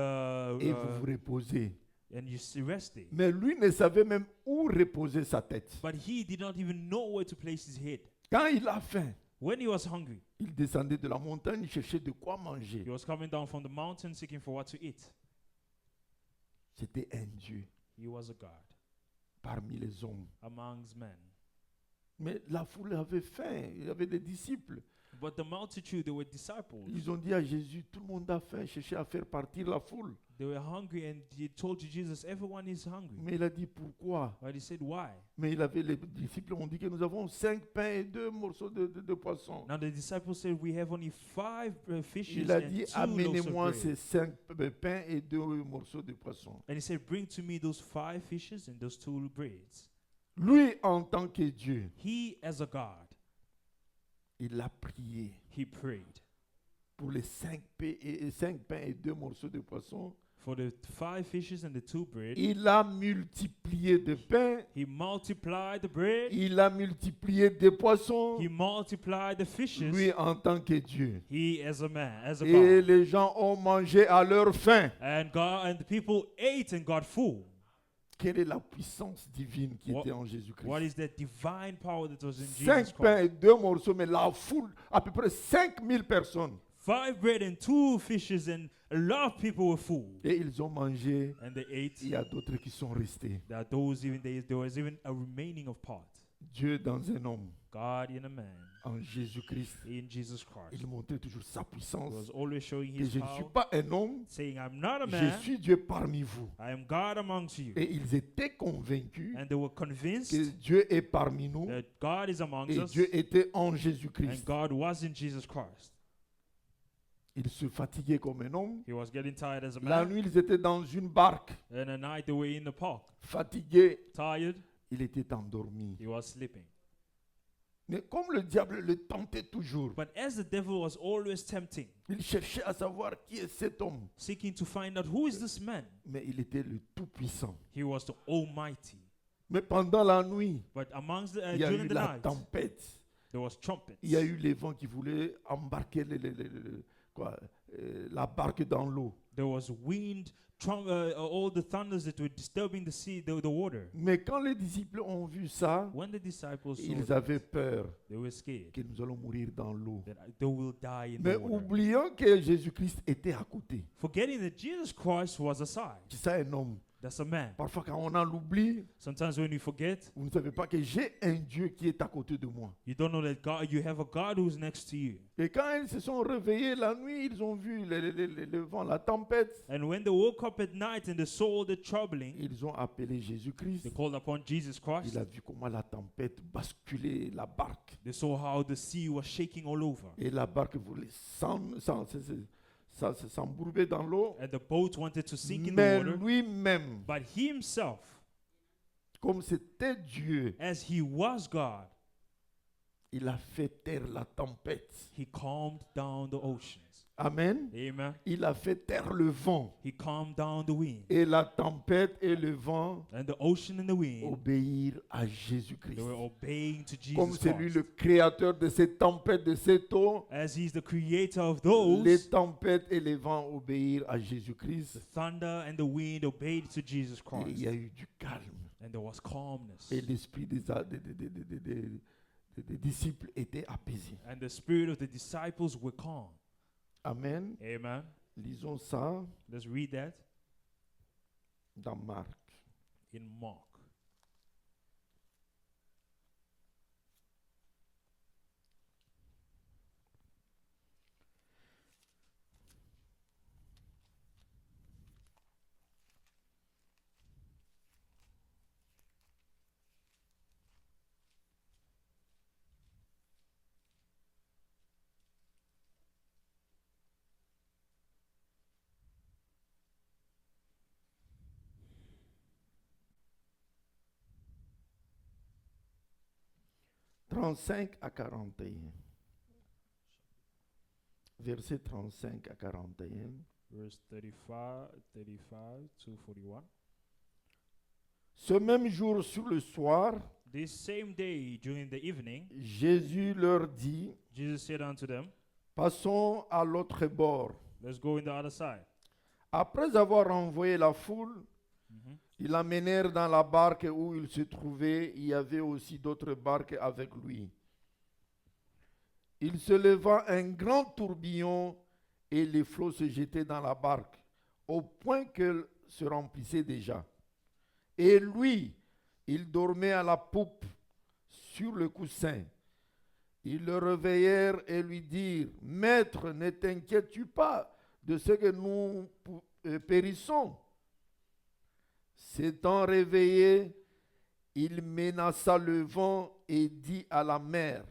et vous vous reposez. and you rest there. Mais lui ne savait même où reposer sa tête. But he did not even know where to place his head. Quand il a faim, When he was hungry, il descendait de la montagne chercher de quoi manger. he was coming down from the mountain seeking for what to eat. C'était un Dieu He was a God parmi les hommes. amongst men. Mais la foule avait faim, il y avait des disciples. But the multitude, they were disciples. Ils ont dit à Jésus, tout le monde a faim, cherchez à faire partir la foule. They were hungry and he told Jesus, everyone is hungry. Mais il a dit, pourquoi? But he said, why? Mais il avait, les disciples ont dit que nous avons 5 pains et 2 morceaux de poisson. Now the disciples said, we have only 5 fishes Il a and dit, 2 loaves of amenez-moi bread. ces 5 pains et 2 morceaux de poisson. And he said, bring to me those 5 fishes and those 2 breads. Lui, en tant que Dieu, He, as a God, il a prié he prayed pour les 5 pains et 2 morceaux de poisson For the 5 fishes and the 2 bread, il a multiplié de pain, he multiplied the bread, il a multiplié des poissons, he multiplied the fishes. lui en tant que Dieu. He as a man, as a Et God. les gens ont mangé à leur faim. And the people ate and got full. Quelle est la puissance divine qui What- était en What Jésus-Christ? is that divine power that was in 5 Jesus pains Christ? et 2 morceaux, mais la foule, à peu près 5000 personnes. 5 bread and 2 fishes, and a lot of people were full. Et ils ont mangé. And they ate. Il y a d'autres qui sont restés. There are those even there was even a remaining of part. Dieu dans un homme, God in a man, en Jésus-Christ, in Jesus Christ. il montrait toujours sa He puissance. was always showing Que his je ne suis power, pas un homme, saying, I'm not a je man, suis Dieu parmi vous. I am God amongst you. Et ils étaient convaincus And they were que convinced Dieu est parmi nous that God is amongst et us, Dieu était en and Jésus-Christ. God was in Jesus Christ. Ils se fatiguaient comme un homme. He was getting tired as a La man. nuit, ils étaient dans une barque. And at night they were in the park, Fatigués, tired. il était endormi. He was sleeping. Mais comme le diable le tentait toujours, But as the devil was always tempting, il cherchait à savoir qui est cet homme. seeking to find out who is this man, Mais il était le Tout-Puissant. he was the Almighty. Mais pendant la nuit, But amongst il y a during eu the la night, tempête. there was trumpets. Il y a eu les vents qui voulaient embarquer la barque dans l'eau. There was wind, all the thunders that were disturbing the sea, the water. Mais quand les disciples ont vu ça, When the disciples saw ils that, avaient peur they were scared que nous allons mourir dans l'eau. that they will die in Mais the water. oubliant que Jésus-Christ était à côté. Forgetting that Jesus Christ was aside. C'est ça un homme. That's a man. Parfois quand on en l'oublie, Sometimes when you forget, vous ne savez pas que j'ai un Dieu qui est à côté de moi. you don't know that God, you have a God who's next to you. Et quand ils se sont réveillés la nuit, ils ont vu le vent, la tempête. And when they woke up at night and they saw the troubling, Ils ont appelé Jésus-Christ. they called upon Jesus Christ. Il a vu comment la tempête basculait la barque. They saw how the sea was shaking all over. Et la barque voulait s'embourber dans l'eau. And the boat wanted to sink in the Mais water. lui-même, But he himself, comme c'était Dieu, as he was God, il a fait taire la tempête. he calmed down the oceans. Amen. Amen. Il a fait taire le vent. He calmed down the wind. Et la tempête et le vent And the ocean and the wind, obéirent à Jésus-Christ. they were obeying to Comme Jesus c'est lui Christ. le créateur de ces tempêtes, de cette eau, As he's the creator of les those, tempêtes et les vents obéirent à the Jésus-Christ. thunder and the wind obeyed to Jesus Et il Christ. y a eu du calme. And there was calmness. Et l'esprit des disciples était apaisé. And the spirit of the disciples were calm. Amen. Amen. Lisons ça Let's read that dans Marc. in Mark. « 35 à 41. Verset 35 à 41. Verse 35 to 41. Ce même jour, sur le soir, This same day during the evening, Jésus leur dit, Jesus said unto them, passons à l'autre bord. let's go in the other side. Après avoir envoyé la foule, Mhm. ils l'amenèrent dans la barque où il se trouvait. Il y avait aussi d'autres barques avec lui. Il se leva un grand tourbillon et les flots se jetaient dans la barque, au point qu'elle se remplissait déjà. Et lui, il dormait à la poupe sur le coussin. Ils le réveillèrent et lui dirent, « Maître, ne t'inquiètes-tu pas de ce que nous périssons ?» S'étant réveillé, il menaça le vent et dit à la mer,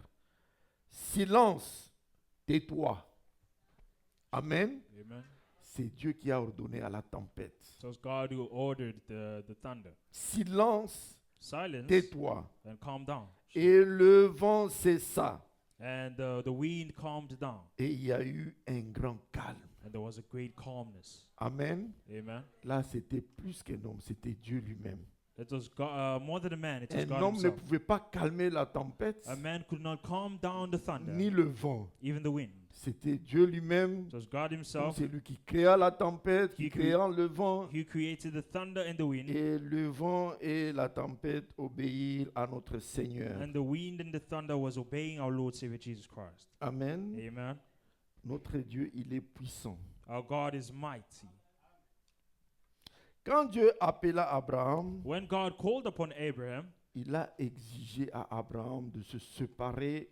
« Silence, tais-toi. » Amen. Amen. C'est Dieu qui a ordonné à la tempête. So it's God who ordered the thunder. Silence, Silence tais-toi. and calm down. Et le vent cessa. And the wind calmed down, et il y a eu un grand calme. and there was a great calmness. Amen. Amen. Là, c'était plus qu'un homme, c'était Dieu lui-même. It was God, more than a man, it was Un God homme ne himself. pouvait pas calmer la tempête, A man could not calm down the thunder, ni le vent. even the wind. C'était Dieu lui-même. It was God Donc, himself. c'est lui qui créa la tempête, qui He créa le vent. He created the thunder and the wind, Et le vent et la tempête obéirent à notre Seigneur. and the wind and the thunder was obeying our Lord Savior Jesus Christ. Amen. Amen. Notre Dieu, il est puissant. Our God is mighty. Quand Dieu appela Abraham, When God called upon Abraham, il a exigé à Abraham de se séparer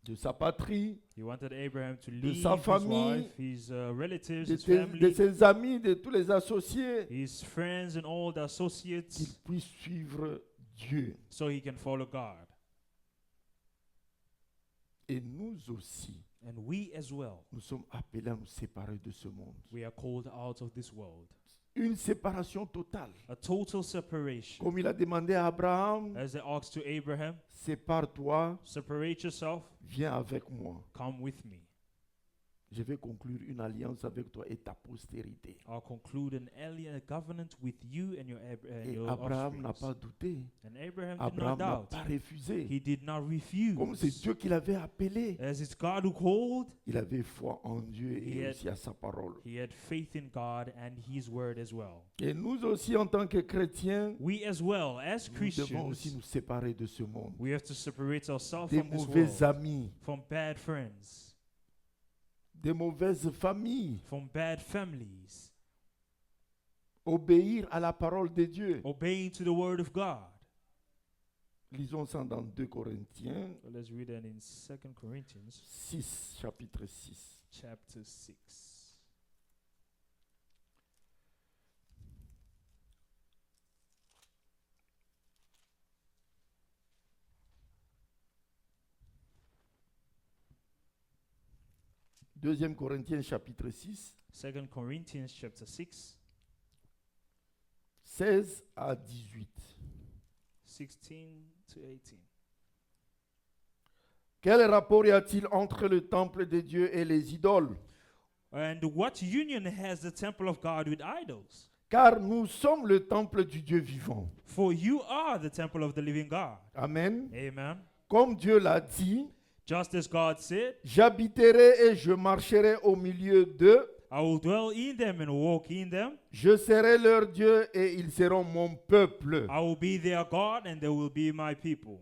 de sa patrie, he wanted Abraham to leave sa his famille, wife, his relatives, de, his de family, ses amis, de tous les associés, his friends, and all the qu'il associates, puisse suivre Dieu. so he can follow God. Et nous aussi, And we as well, nous sommes appelés à nous séparer de ce monde. we are called out of this world. Une séparation totale. A total separation. Comme il a demandé à Abraham, As they asked to Abraham, sépare-toi, separate yourself, viens avec moi. come with me. Je vais conclure une alliance avec toi et ta postérité. I'll conclude an alien covenant with you and Et your Abraham n'a offspring. pas douté. And Abraham did not Abraham n'a doubt. pas refusé. He did not Comme c'est refuse. Dieu qui l'avait appelé. As it's God who called, Il avait foi en Dieu He et had- aussi à sa parole. he had faith in God and his word as well. Et nous aussi, en tant que chrétiens, We as well, as nous devons aussi Christians, nous séparer de ce monde. we have to separate ourselves Des from this mauvais world, amis, from bad friends, des mauvaises familles. from bad families, Obéir à la parole de Dieu. obeying to the word of God. Lisons ça dans 2 Corinthiens So let's read that in 2 Corinthians 6, chapitre 6. chapter 6. Deuxième Corinthiens chapitre 6, 2 Corinthians chapter 6, 16 à 18. 16 to 18. Quel rapport y a-t-il entre le temple de Dieu et les idoles? And what union has the temple of God with idols? Car nous sommes le temple du Dieu vivant. For you are the temple of the living God. Amen. Amen. Comme Dieu l'a dit, Just as God said, j'habiterai et je marcherai au milieu d'eux. I will dwell in them and walk in them. Je serai leur Dieu et ils seront mon peuple. I will be their God and they will be my people.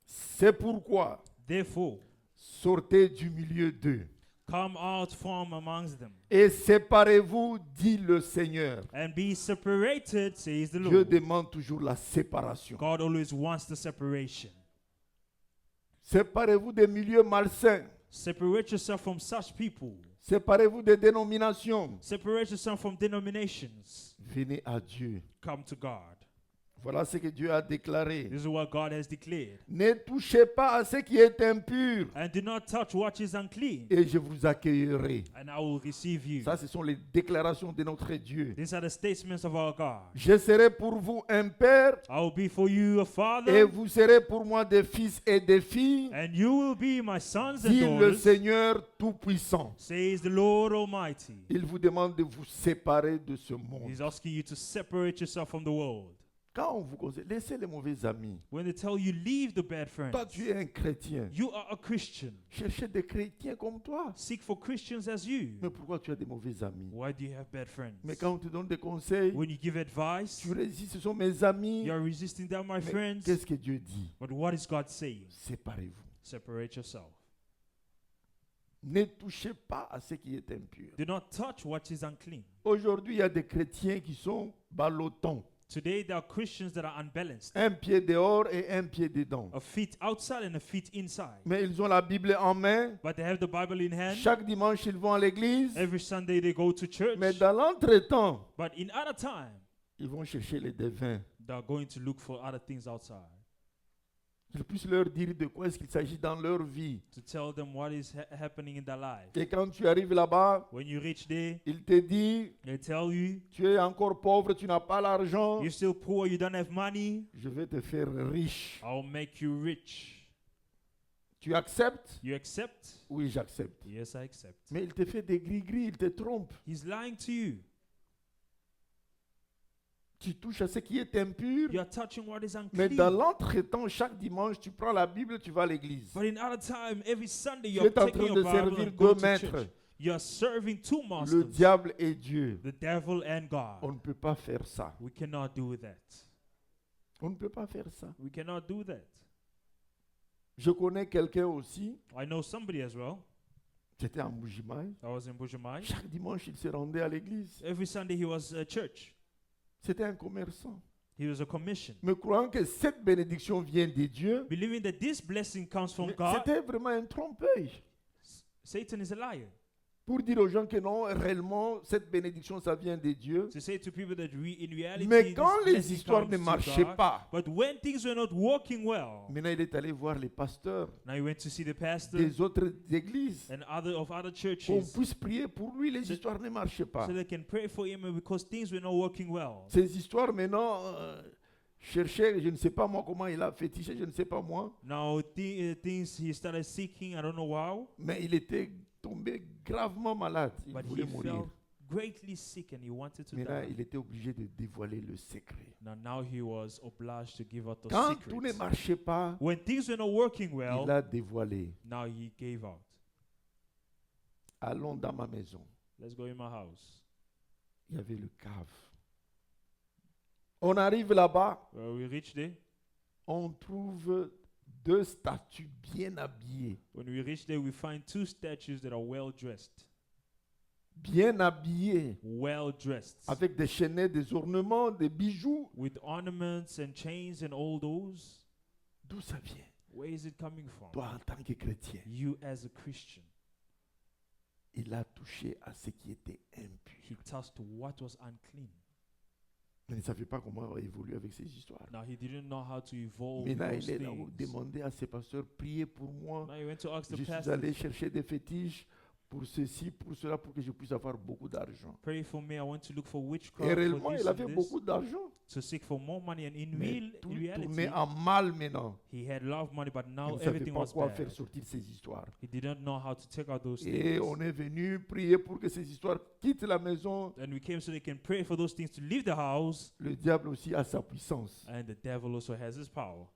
C'est pourquoi Therefore, sortez du milieu d'eux come out from amongst them et séparez-vous, dit le Seigneur. and be separated, says the Dieu Lord. demande toujours la séparation. God always wants the separation. Séparez-vous des milieux malsains. Separate yourself from such people. Séparez-vous des dénominations. Separate yourself from denominations. Venez à Dieu. Come to God. Voilà ce que Dieu a déclaré. This is what God has declared. Ne touchez pas à ce qui est impur And do not touch what is unclean, et je vous accueillerai. and I will receive you. Ça, ce sont les déclarations de notre Dieu. These are the statements of our God. Je serai pour vous un père I will be for you a et father, vous serez pour moi des fils et des filles, and you will be my sons and dit le daughters, Seigneur Tout-Puissant. says the Lord Almighty. Il vous demande de vous séparer de ce monde. He's asking you to separate yourself from the world. Quand on vous conseille, laissez les mauvais amis. When they tell you leave the bad friends, Toi, tu es un chrétien. you are a Christian. Cherchez des chrétiens comme toi. Seek for Christians as you. Mais pourquoi tu as des mauvais amis? Why do you have bad friends? Mais quand on te donne des conseils, When you give advice, tu résistes, ce sont mes amis. you are resisting them, my Mais friends. qu'est-ce que Dieu dit? But what is God saying? Séparez-vous. Separate yourself. Ne touchez pas à ce qui est impur. Do not touch what is unclean. Aujourd'hui, il y a des chrétiens qui sont ballottons. Today there are Christians that are unbalanced. Un pied dehors et un pied dedans. A feet outside and a feet inside. Mais ils ont la Bible en main. But they have the Bible in hand. Chaque dimanche, ils vont à l'église. Every Sunday they go to church. Mais dans l'entretemps, But in other time, ils vont chercher les devins. they are going to look for other things outside. Qu'ils puissent leur dire de quoi est-ce qu'il s'agit dans leur vie. To tell them what is happening in their life. Et quand tu arrives là-bas, When you reach there, il te dit, they tell you, tu es encore pauvre, tu n'as pas l'argent. you're still poor, you don't have money. Je vais te faire riche. I'll make you rich. Tu acceptes? You accept? Oui, j'accepte. Yes, I accept. Mais il te fait des gris-gris, il te trompe. He's lying to you. Tu touches à ce qui est impur. You are touching what is Mais dans unclean. l'entretemps, chaque dimanche, tu prends la Bible, tu vas à l'église. But in other time, every Sunday, Tu you're es en taking train your de Bible servir and going deux to maîtres. church. You are serving two Le masters, diable et Dieu. the devil and On God. ne peut pas faire ça. We cannot do that. On ne peut pas faire ça. We cannot do that. Je connais quelqu'un aussi, I know somebody as well. c'était en Bougimaï. I was in Bujamai. Chaque dimanche, il se rendait à l'église. Every Sunday he was at church. C'était un commerçant. He was a commission. Me croyant que cette bénédiction vient de Dieu, Believing that this blessing comes from mais God, c'était vraiment un trompe-l'œil. Satan is a liar. Pour dire aux gens que non, réellement, cette bénédiction, ça vient de Dieu. To say to people that in reality, Mais quand this les blessing histoires comes ne to marchaient God, pas, but when things were not working well, maintenant il est allé voir les pasteurs now he went to see the pastor des autres églises. and other Qu'on churches puisse prier pour lui, les So- histoires ne marchaient pas. so they can pray for him because things were not working well. Ces histoires maintenant, cherchaient, je ne sais pas moi comment il a fétiché, je ne sais pas moi, Now things he started seeking, I don't know how, mais il était tombé gravement malade. Il but voulait he mourir. felt greatly sick and he wanted to Maintenant, die. il était obligé de dévoiler le secret. Now he was obliged to give out the Quand tout ne secrets. marchait pas, When things were not working il well, a dévoilé. now he gave out. Allons dans ma maison. Let's go in my house. Il y avait le cave. On arrive là-bas, Well, we reached there. on trouve deux statues bien habillées. When we reach there, we find two statues that are well dressed. Bien habillées. Well dressed. Avec des chaînettes, des ornements, des bijoux. With ornaments and chains and all those. D'où ça vient? Where is it coming from? Toi, en tant que chrétien, You as a Christian. il a touché à ce qui était impur. He touched what was unclean. Mais il ne savait pas comment évoluer avec ces histoires. Now he didn't know how to evolve with Maintenant, those il est là things. demander à ses pasteurs, priez pour moi. Now he went to ask Je the suis pastor, allé chercher des fétiches pour ceci, pour cela, pour que je puisse avoir beaucoup d'argent. pray for me. I want to look for Et witchcraft réellement, for this il avait and this, beaucoup d'argent. to seek for more money. And in Mais tout reality, tournait en mal maintenant. he had a lot of money, but Il now ne savait everything pas was quoi bad. faire sortir ces histoires. He didn't know how to take out those Et things. on est venu prier pour que ces histoires quittent la maison. And we came so they can pray for those things to leave the house. Le diable aussi a sa puissance. And the devil also has his power.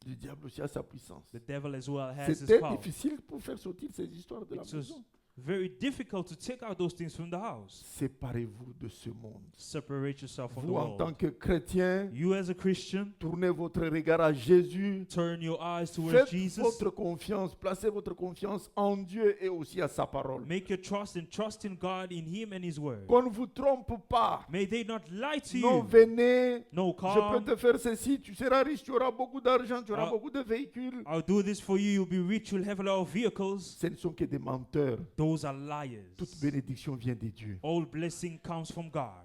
Le diable aussi a sa puissance. The devil as well has his C'était power. difficile pour faire sortir ces histoires de la It was maison. very difficult to take out those things from the house. Séparez-vous de ce monde. Separate yourself from the Vous, en tant world. que chrétien, You as a Christian, tournez votre regard à Jésus. turn your eyes towards Faites Jesus. votre confiance, placez votre confiance en Dieu et aussi à sa parole. Make your trust in God, in Him and His Word. Qu'on ne vous trompe pas. May they not lie to Non, you. venez, No, je come. peux te faire ceci, tu seras riche, tu auras beaucoup d'argent, tu auras Ah. beaucoup de véhicules. I'll do this for you. You'll be rich. You'll have a lot of vehicles. Ce ne sont que des menteurs. Those are liars. Toute bénédiction vient de Dieu. All blessing comes from God.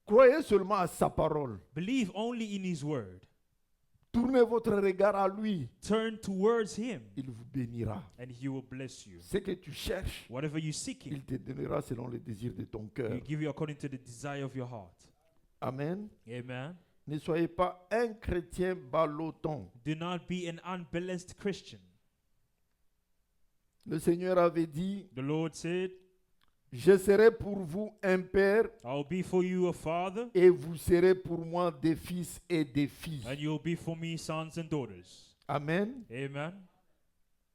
Croyez seulement à sa parole. Believe only in His Word. Tournez votre regard à lui. Turn towards Him, Il vous bénira. and He will bless you. Ce que tu cherches, Whatever you're seeking, il te donnera selon les désirs de ton cœur. He'll give you according to the desire of your heart. Amen. Amen. Ne soyez pas un chrétien ballottant. Do not be an unbalanced Christian. Le Seigneur avait dit, The Lord said, je serai pour vous un père I'll be for you a father, et vous serez pour moi des fils et des filles. and you'll be for me sons and daughters. Amen. Amen.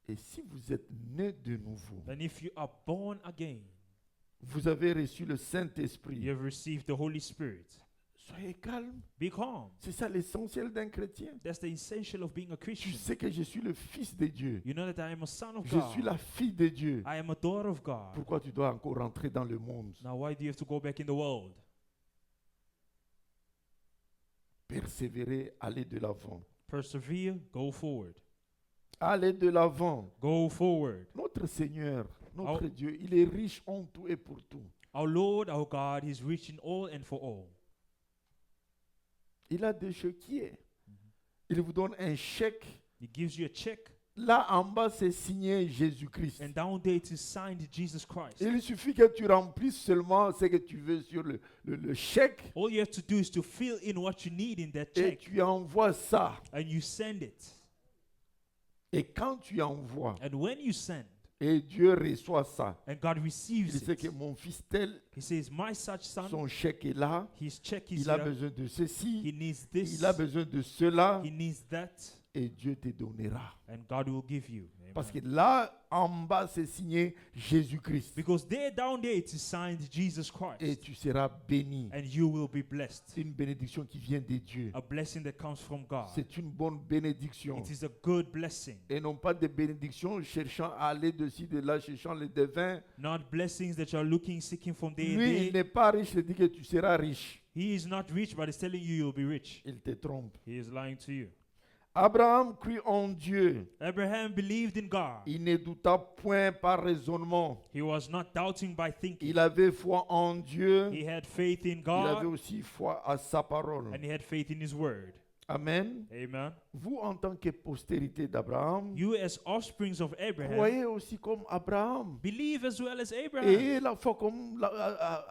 Et si vous êtes né de nouveau, And if you are born again, vous avez reçu le Saint-Esprit. you have received the Holy Spirit. Soyez calme. Be calm. C'est ça l'essentiel d'un chrétien. That's the essential of being a Tu Christian. sais que je suis le fils de Dieu. You know that I am a son of Je suis God. la fille de Dieu. I am a daughter of God. Pourquoi tu dois encore rentrer dans le monde? Now, why do you have to go back in the world? Persévérer, aller de l'avant. Persevere, go forward. Aller de l'avant. Go forward. Notre Seigneur, notre Oh. Dieu, il est riche en tout et pour tout. Our Lord, our God, He's rich in all and for all. Il a des chéquiers. Il vous donne un chèque. He gives you a check, Là en bas, c'est signé Jésus-Christ. and down there it is signed Jesus Christ. Il suffit que tu remplisses seulement ce que tu veux sur le chèque All you have to do is to fill in what you need in that et check, tu envoies ça. and you send it. Et quand tu envoies, And when you send, et Dieu reçoit ça, and God il receives sait que it, mon fils tel, He says, my such son, son chèque est là, his check is il a here, besoin de he ceci, needs this, il a besoin de cela, he needs that, et Dieu te donnera. and God will give you. Parce que Amen. là, en bas, c'est signé Jésus-Christ. Because there, down there, it is signed Jesus Et Christ, tu seras béni. and you will be blessed. C'est une bénédiction qui vient de Dieu. A blessing that comes from God. C'est une bonne bénédiction. It is a good blessing, Et non pas des bénédictions cherchant à aller de ci, de là, cherchant les devins. not blessings that you are looking, seeking from day and Lui, il day. n'est pas riche, il dit que tu seras riche. He is not rich, but he's telling you you'll be rich. Il te trompe. He is lying to you. Abraham crut en Dieu. Abraham believed in God. Il ne douta point par raisonnement. He was not doubting by thinking. Il avait foi en Dieu. He had faith in Il avait God, aussi foi à sa parole. and he had faith in his word. Amen. Amen. Vous, en tant que postérité d'Abraham, You as offsprings of Abraham, croyez aussi comme Abraham. believe as well as Abraham. Et la foi comme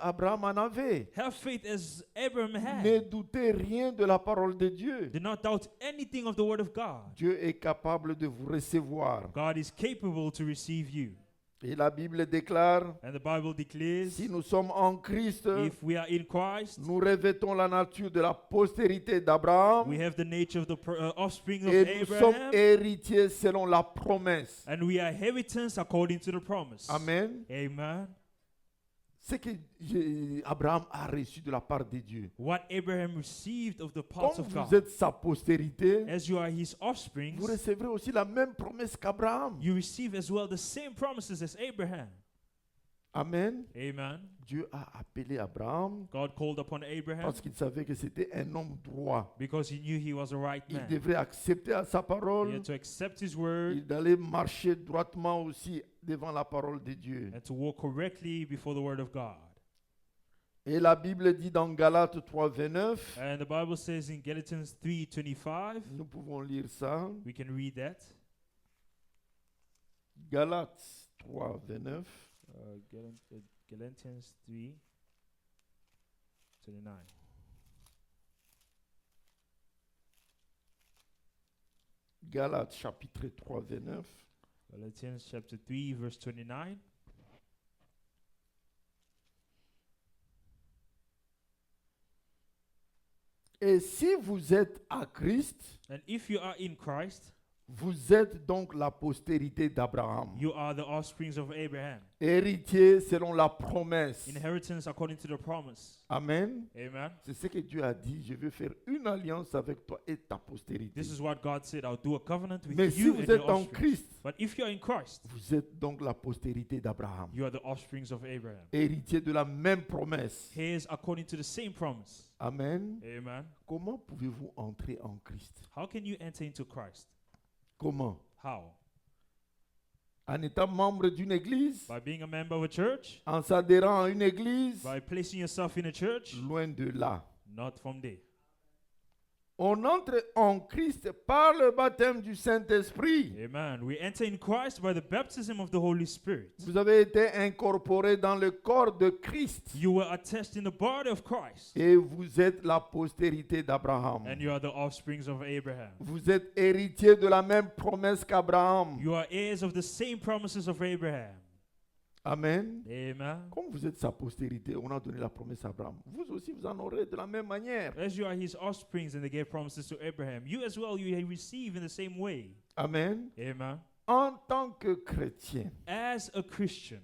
Abraham en avait. Have faith as Abraham Ne had. doutez rien de la parole de Dieu. Do not doubt anything of the word of God. Dieu est capable de vous recevoir. God is capable to receive you. Et la Bible déclare, And the Bible declares, si nous sommes en Christ, if we are in Christ, nous revêtons la nature de la postérité d'Abraham we have the nature of the offspring of et nous sommes Abraham, héritiers selon la promesse. and we are inheritance according to the promise. Amen. Amen. C'est que Abraham a reçu de la part de Dieu. What Abraham received of the parts Comme of vous God, êtes sa postérité, as you are his offspring, vous recevrez aussi la même promesse qu'Abraham. you receive as well the same promises as Abraham. Amen. Amen. Dieu a appelé Abraham God called upon Abraham parce qu'il savait que c'était un homme droit. because he knew he was a right Il man. devrait accepter à sa He parole. had to accept his word Il allait marcher droitement aussi devant la parole de Dieu. and to walk correctly before the word of God. Et la Bible dit dans Galates 3:29, And the Bible says in Galatians 3:25, nous pouvons lire ça. we can read that. Galates 3:29. Galatians 3:29. Galates chapitre 3:29. Galatians chapter 3, verse 29. Et si vous êtes à Christ, And if you are in Christ, vous êtes donc la postérité d'Abraham, you are the offsprings of Abraham, héritier selon la promesse. inheritance according to the promise. Amen. Amen. C'est ce que Dieu a dit, je vais faire une alliance avec toi et ta postérité. This is what God said, I'll do a covenant with Mais si you vous and your êtes en offspring. Christ, But if you are in Christ, vous êtes donc la postérité d'Abraham, you are the offsprings of Abraham. héritier de la même promesse. Heirs according to the same promise. Amen. Amen. Comment pouvez-vous entrer en Christ? How can you enter into Christ? Comment? How? En étant membre d'une église, By being a member of a church? en s'adhérant à une église, By placing yourself in a church? loin de là. Not from there. On entre en Christ par le baptême du Saint-Esprit. Amen. We enter in Christ by the baptism of the Holy Spirit. Vous avez été incorporé dans le corps de Christ. You were attached in the body of Christ. Et vous êtes la postérité d'Abraham. And you are the offsprings of Abraham. Vous êtes héritier de la même promesse qu'Abraham. You are heirs of the same promises of Abraham. Amen. Amen. Comme vous êtes sa postérité, on a donné la promesse à Abraham. Vous aussi, vous en aurez de la même manière. As you are his offsprings and they gave promises to Abraham, you as well, you receive in the same way. Amen. Amen. En tant que chrétien, As a Christian,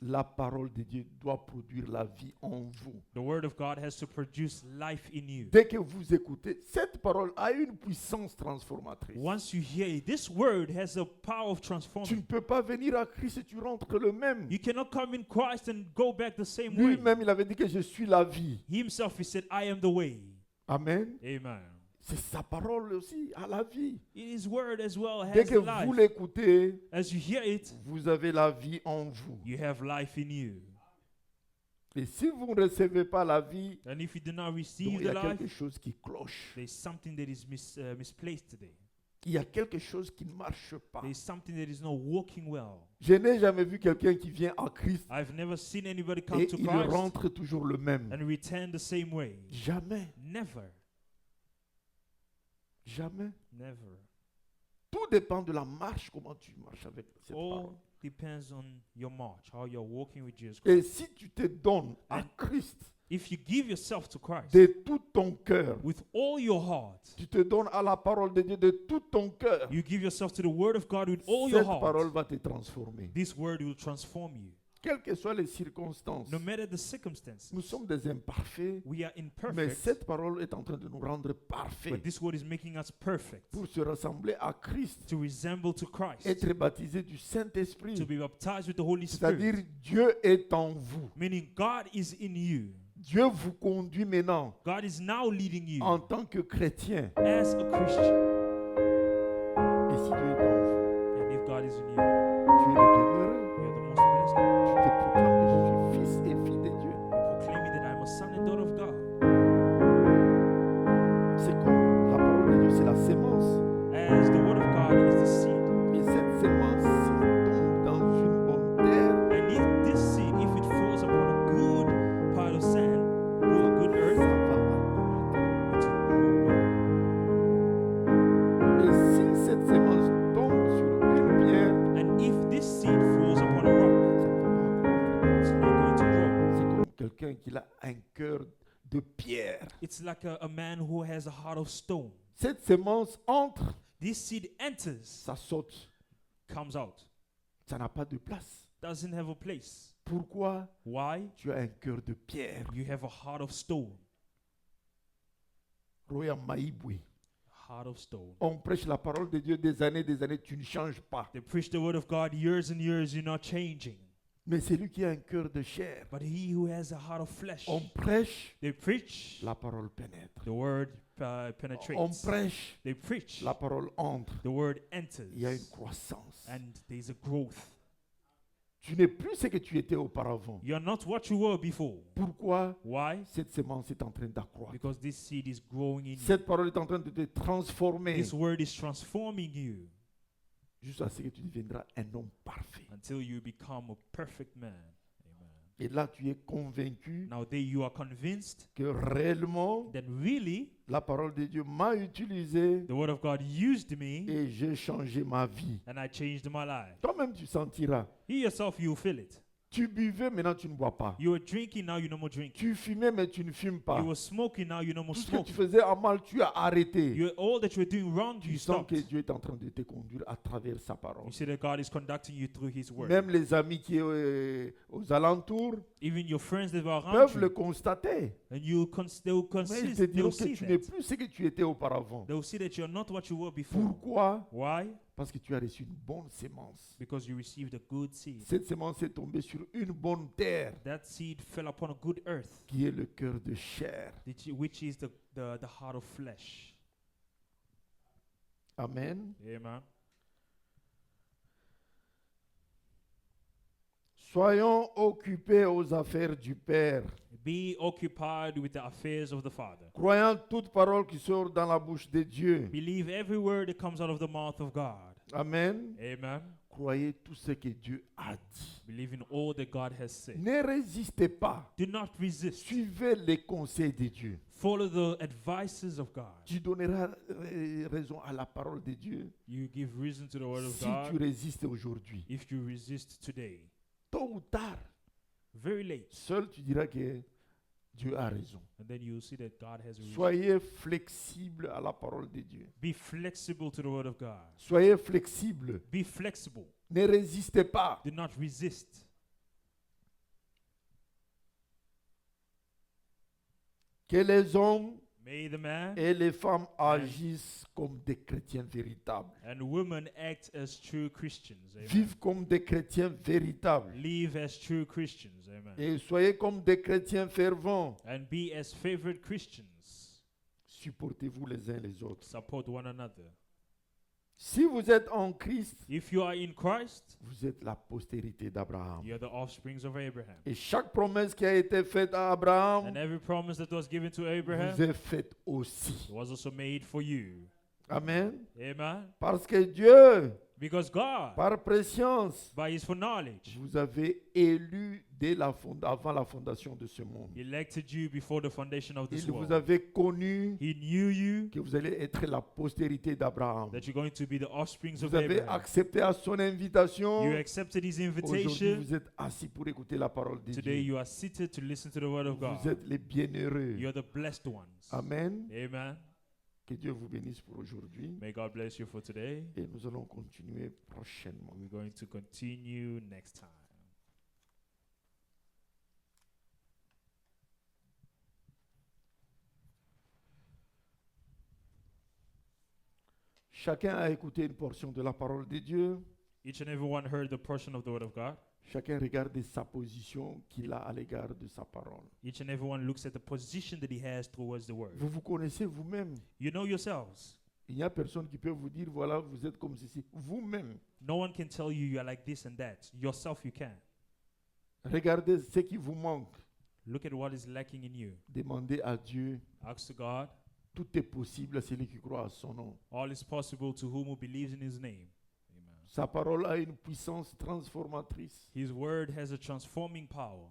la parole de Dieu doit produire la vie en vous. the word of God has to produce life in you. Dès que vous écoutez, cette parole a une puissance transformatrice. Once you hear it, this word has a power of Tu transforming. ne peux pas venir à Christ et tu rentres le même. You cannot come in Christ and go back the same way. Lui-même, il avait dit que je suis la vie. He himself, he said, I am the way. Amen. Amen. C'est sa parole aussi à la vie. His word as well Dès has que life. vous l'écoutez, As you hear it, vous avez la vie en vous. you have life in you. Et si vous ne recevez pas la vie, And if you do not donc receive il y the a life, quelque chose qui cloche. there's something that is misplaced today. Il y a quelque chose qui ne marche pas. There's something that is not working well. Je n'ai jamais vu quelqu'un qui vient à Christ I've never seen anybody come et to il Christ rentre toujours le même. and return the same way. Jamais. Never. Jamais. Never. Tout dépend de la marche, comment tu marches avec cette All parole. depends on your march, how you're walking with Jesus Et Christ. si tu te donnes à And- Christ If you give yourself to Christ de tout ton cœur, with all your heart, tu te donnes à la parole de Dieu de tout ton cœur, you give yourself to the Word of God with all your cette parole heart, va te transformer. this Word will transform you. Quelles que soient les circonstances, No matter the circumstances, nous sommes des imparfaits, we are mais imperfect, cette parole est en train de nous rendre parfaits but this Word is making us perfect pour se rassembler à Christ, to resemble to Christ, être baptisé du to Saint-Esprit. be baptized with the Holy C'est-à-dire, Spirit, Dieu est en vous. meaning God is in you. Dieu vous conduit maintenant God is now leading you en tant que chrétien. as a Christian. Et si Dieu est en vous, And if God is in you, tu es le bienheureux. you're the most blessed. Tu te proclames que je suis fils et fille de Dieu. You're proclaiming that I'm a son and daughter of God. C'est comme la parole de Dieu, c'est la sémence. As the Word of God is the seed. Et cette sémence, s'il tombe dans une bonne terre, And if this seed, if it falls upon a good pile of sand, good ça earth, va accroître. it will grow well. Et si cette sémence tombe sur une pierre, And if this seed falls upon a rock, ça ne va pas accroître. it's not going to grow. C'est comme quelqu'un qui a un cœur de pierre. It's like a man who has a heart of stone. Cette sémence entre, This seed enters, ça saute. comes out, Ça n'a pas de place. doesn't have a place. Pourquoi? Why? Tu as un cœur de pierre. You have a heart of stone. Roya Maïboui. Heart of stone. On prêche la parole de Dieu des années, tu ne changes pas. They preach the word of God years and years, you're not changing. Mais c'est lui qui a un cœur de chair. But he who has a heart of flesh, On prêche, they preach, la parole pénètre. the word On penetrates. prêche, They preach, la parole entre. the word enters. Il y a une croissance. And there's a growth. Tu n'es plus ce que tu étais auparavant. You're not what you were before. Pourquoi? Why? Cette sémence est en train d'accroître. Because this seed is growing in you. Cette parole est en train de te transformer This word is transforming you jusqu'à ce que tu deviendras un homme parfait. until you become a perfect man. Amen. Et là, tu es convaincu Now there you are convinced que réellement, that really la parole de Dieu m'a utilisé the word of God used me et j'ai changé ma vie. and I changed my life. Toi-même, tu sentiras. You yourself, you feel it. Tu buvais, maintenant tu ne bois pas. You were drinking, now you no more drinking. Tu fumais, mais tu ne fumes pas. You were smoking, now you no more Tout ce que tu smoking. faisais en mal, tu as arrêté. All that you were doing wrong, Tu you sens stopped. que Dieu est en train de te conduire à travers sa parole. You see that God is conducting you through His word. Même les amis qui sont aux alentours Even your friends that were around peuvent le you, constater. and they will Mais ils te they diront will que see tu n'es that. plus ce que tu étais auparavant. They will see that you're not what you were before. Pourquoi? Why? Parce que tu as reçu une bonne sémence. Because you received a good seed. Cette sémence est tombée sur une bonne terre, That seed fell upon a good earth, qui est le cœur de chair. which is the heart of flesh. Amen. Amen. Soyons occupés aux affaires du Père, Be occupied with the affairs of the Father. croyant toute parole qui sort dans la bouche de Dieu. Believe every word that comes out of the mouth of God. Amen. Amen. Croyez tout ce que Dieu a dit. Believe in all that God has said. Ne résistez pas. Do not resist. Suivez les conseils de Dieu. Follow the advices of God. Tu donneras raison à la parole de Dieu You give reason to the word of si tu God résistes aujourd'hui. if you resist today. Tôt ou tard, Very late. seul tu diras que Dieu a raison. And then you'll see that God has reason. Soyez flexible à la parole de Dieu. Be flexible to the word of God. Soyez flexible. Be flexible. Ne résistez pas. Do not resist. Que les hommes May the man et les femmes agissent comme des chrétiens véritables. and woman act as true Christians. Amen. Vivent comme des chrétiens véritables. Live as true Christians. Amen. Et soyez comme des chrétiens fervents. And be as favorite Christians. Supportez-vous les uns les autres. Support one another. Si vous êtes en Christ, If you are in Christ, vous êtes la postérité d'Abraham. you are the offsprings of Abraham. Et chaque promesse qui a été faite à Abraham And every promise that was given to Abraham vous est faite aussi. was also made for you. Amen. Amen. Parce que Dieu Because God, par préscience, by his foreknowledge, vous avez élu avant la fondation de ce monde. elected you before the foundation of this Il vous world. avait connu He knew you, que vous allez être la postérité d'Abraham. that you're going to be the offsprings of Vous avez Abraham. accepté à son invitation. You accepted his Aujourd'hui, invitation. vous êtes assis pour écouter la parole de Today Dieu. you are seated to listen to the word of Vous God. êtes les bienheureux. You are the blessed ones. Amen. Amen. Que Dieu vous bénisse pour aujourd'hui. May God bless you for today. Et nous allons continuer prochainement. We're going to continue next time. Chacun a écouté une portion de la parole de Dieu. Each and everyone heard the portion of the word of God. Chacun regarde sa position qu'il a à l'égard de sa parole. Each and everyone looks at the position that he has towards the word. Vous vous connaissez vous-même. You know yourselves. Il n'y a personne qui peut vous dire, voilà, vous êtes comme ceci. Vous-même. No one can tell you you are like this and that. Yourself you can. Regardez ce qui vous manque. Look at what is lacking in you. Demandez à Dieu. Ask to God. Tout est possible à celui qui croit à son nom. All is possible to whom who believes in his name. Amen. Sa parole a une puissance transformatrice. His word has a transforming power.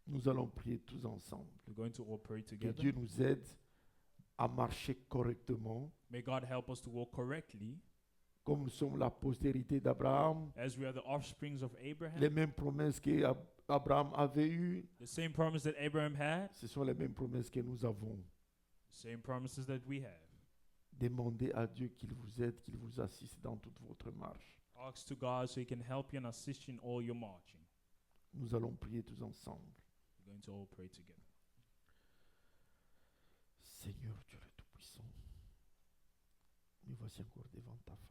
Nous allons prier tous ensemble. We're going to all pray Que together. Dieu nous aide à marcher correctement, May God help us to walk correctly comme nous sommes la postérité d'Abraham. as we are the offsprings of Abraham. Les mêmes promesses qu'Abraham avait eues, The same promise that Abraham had, ce sont les mêmes promesses que nous avons. same promises that we have. Demandez à Dieu qu'il vous aide, qu'il vous assiste dans toute votre marche. Ask to God so he can help you and assist you in all your marching. Nous allons prier tous ensemble. We're going to all pray together. Seigneur Dieu le Tout-Puissant, nous voici encore devant ta face.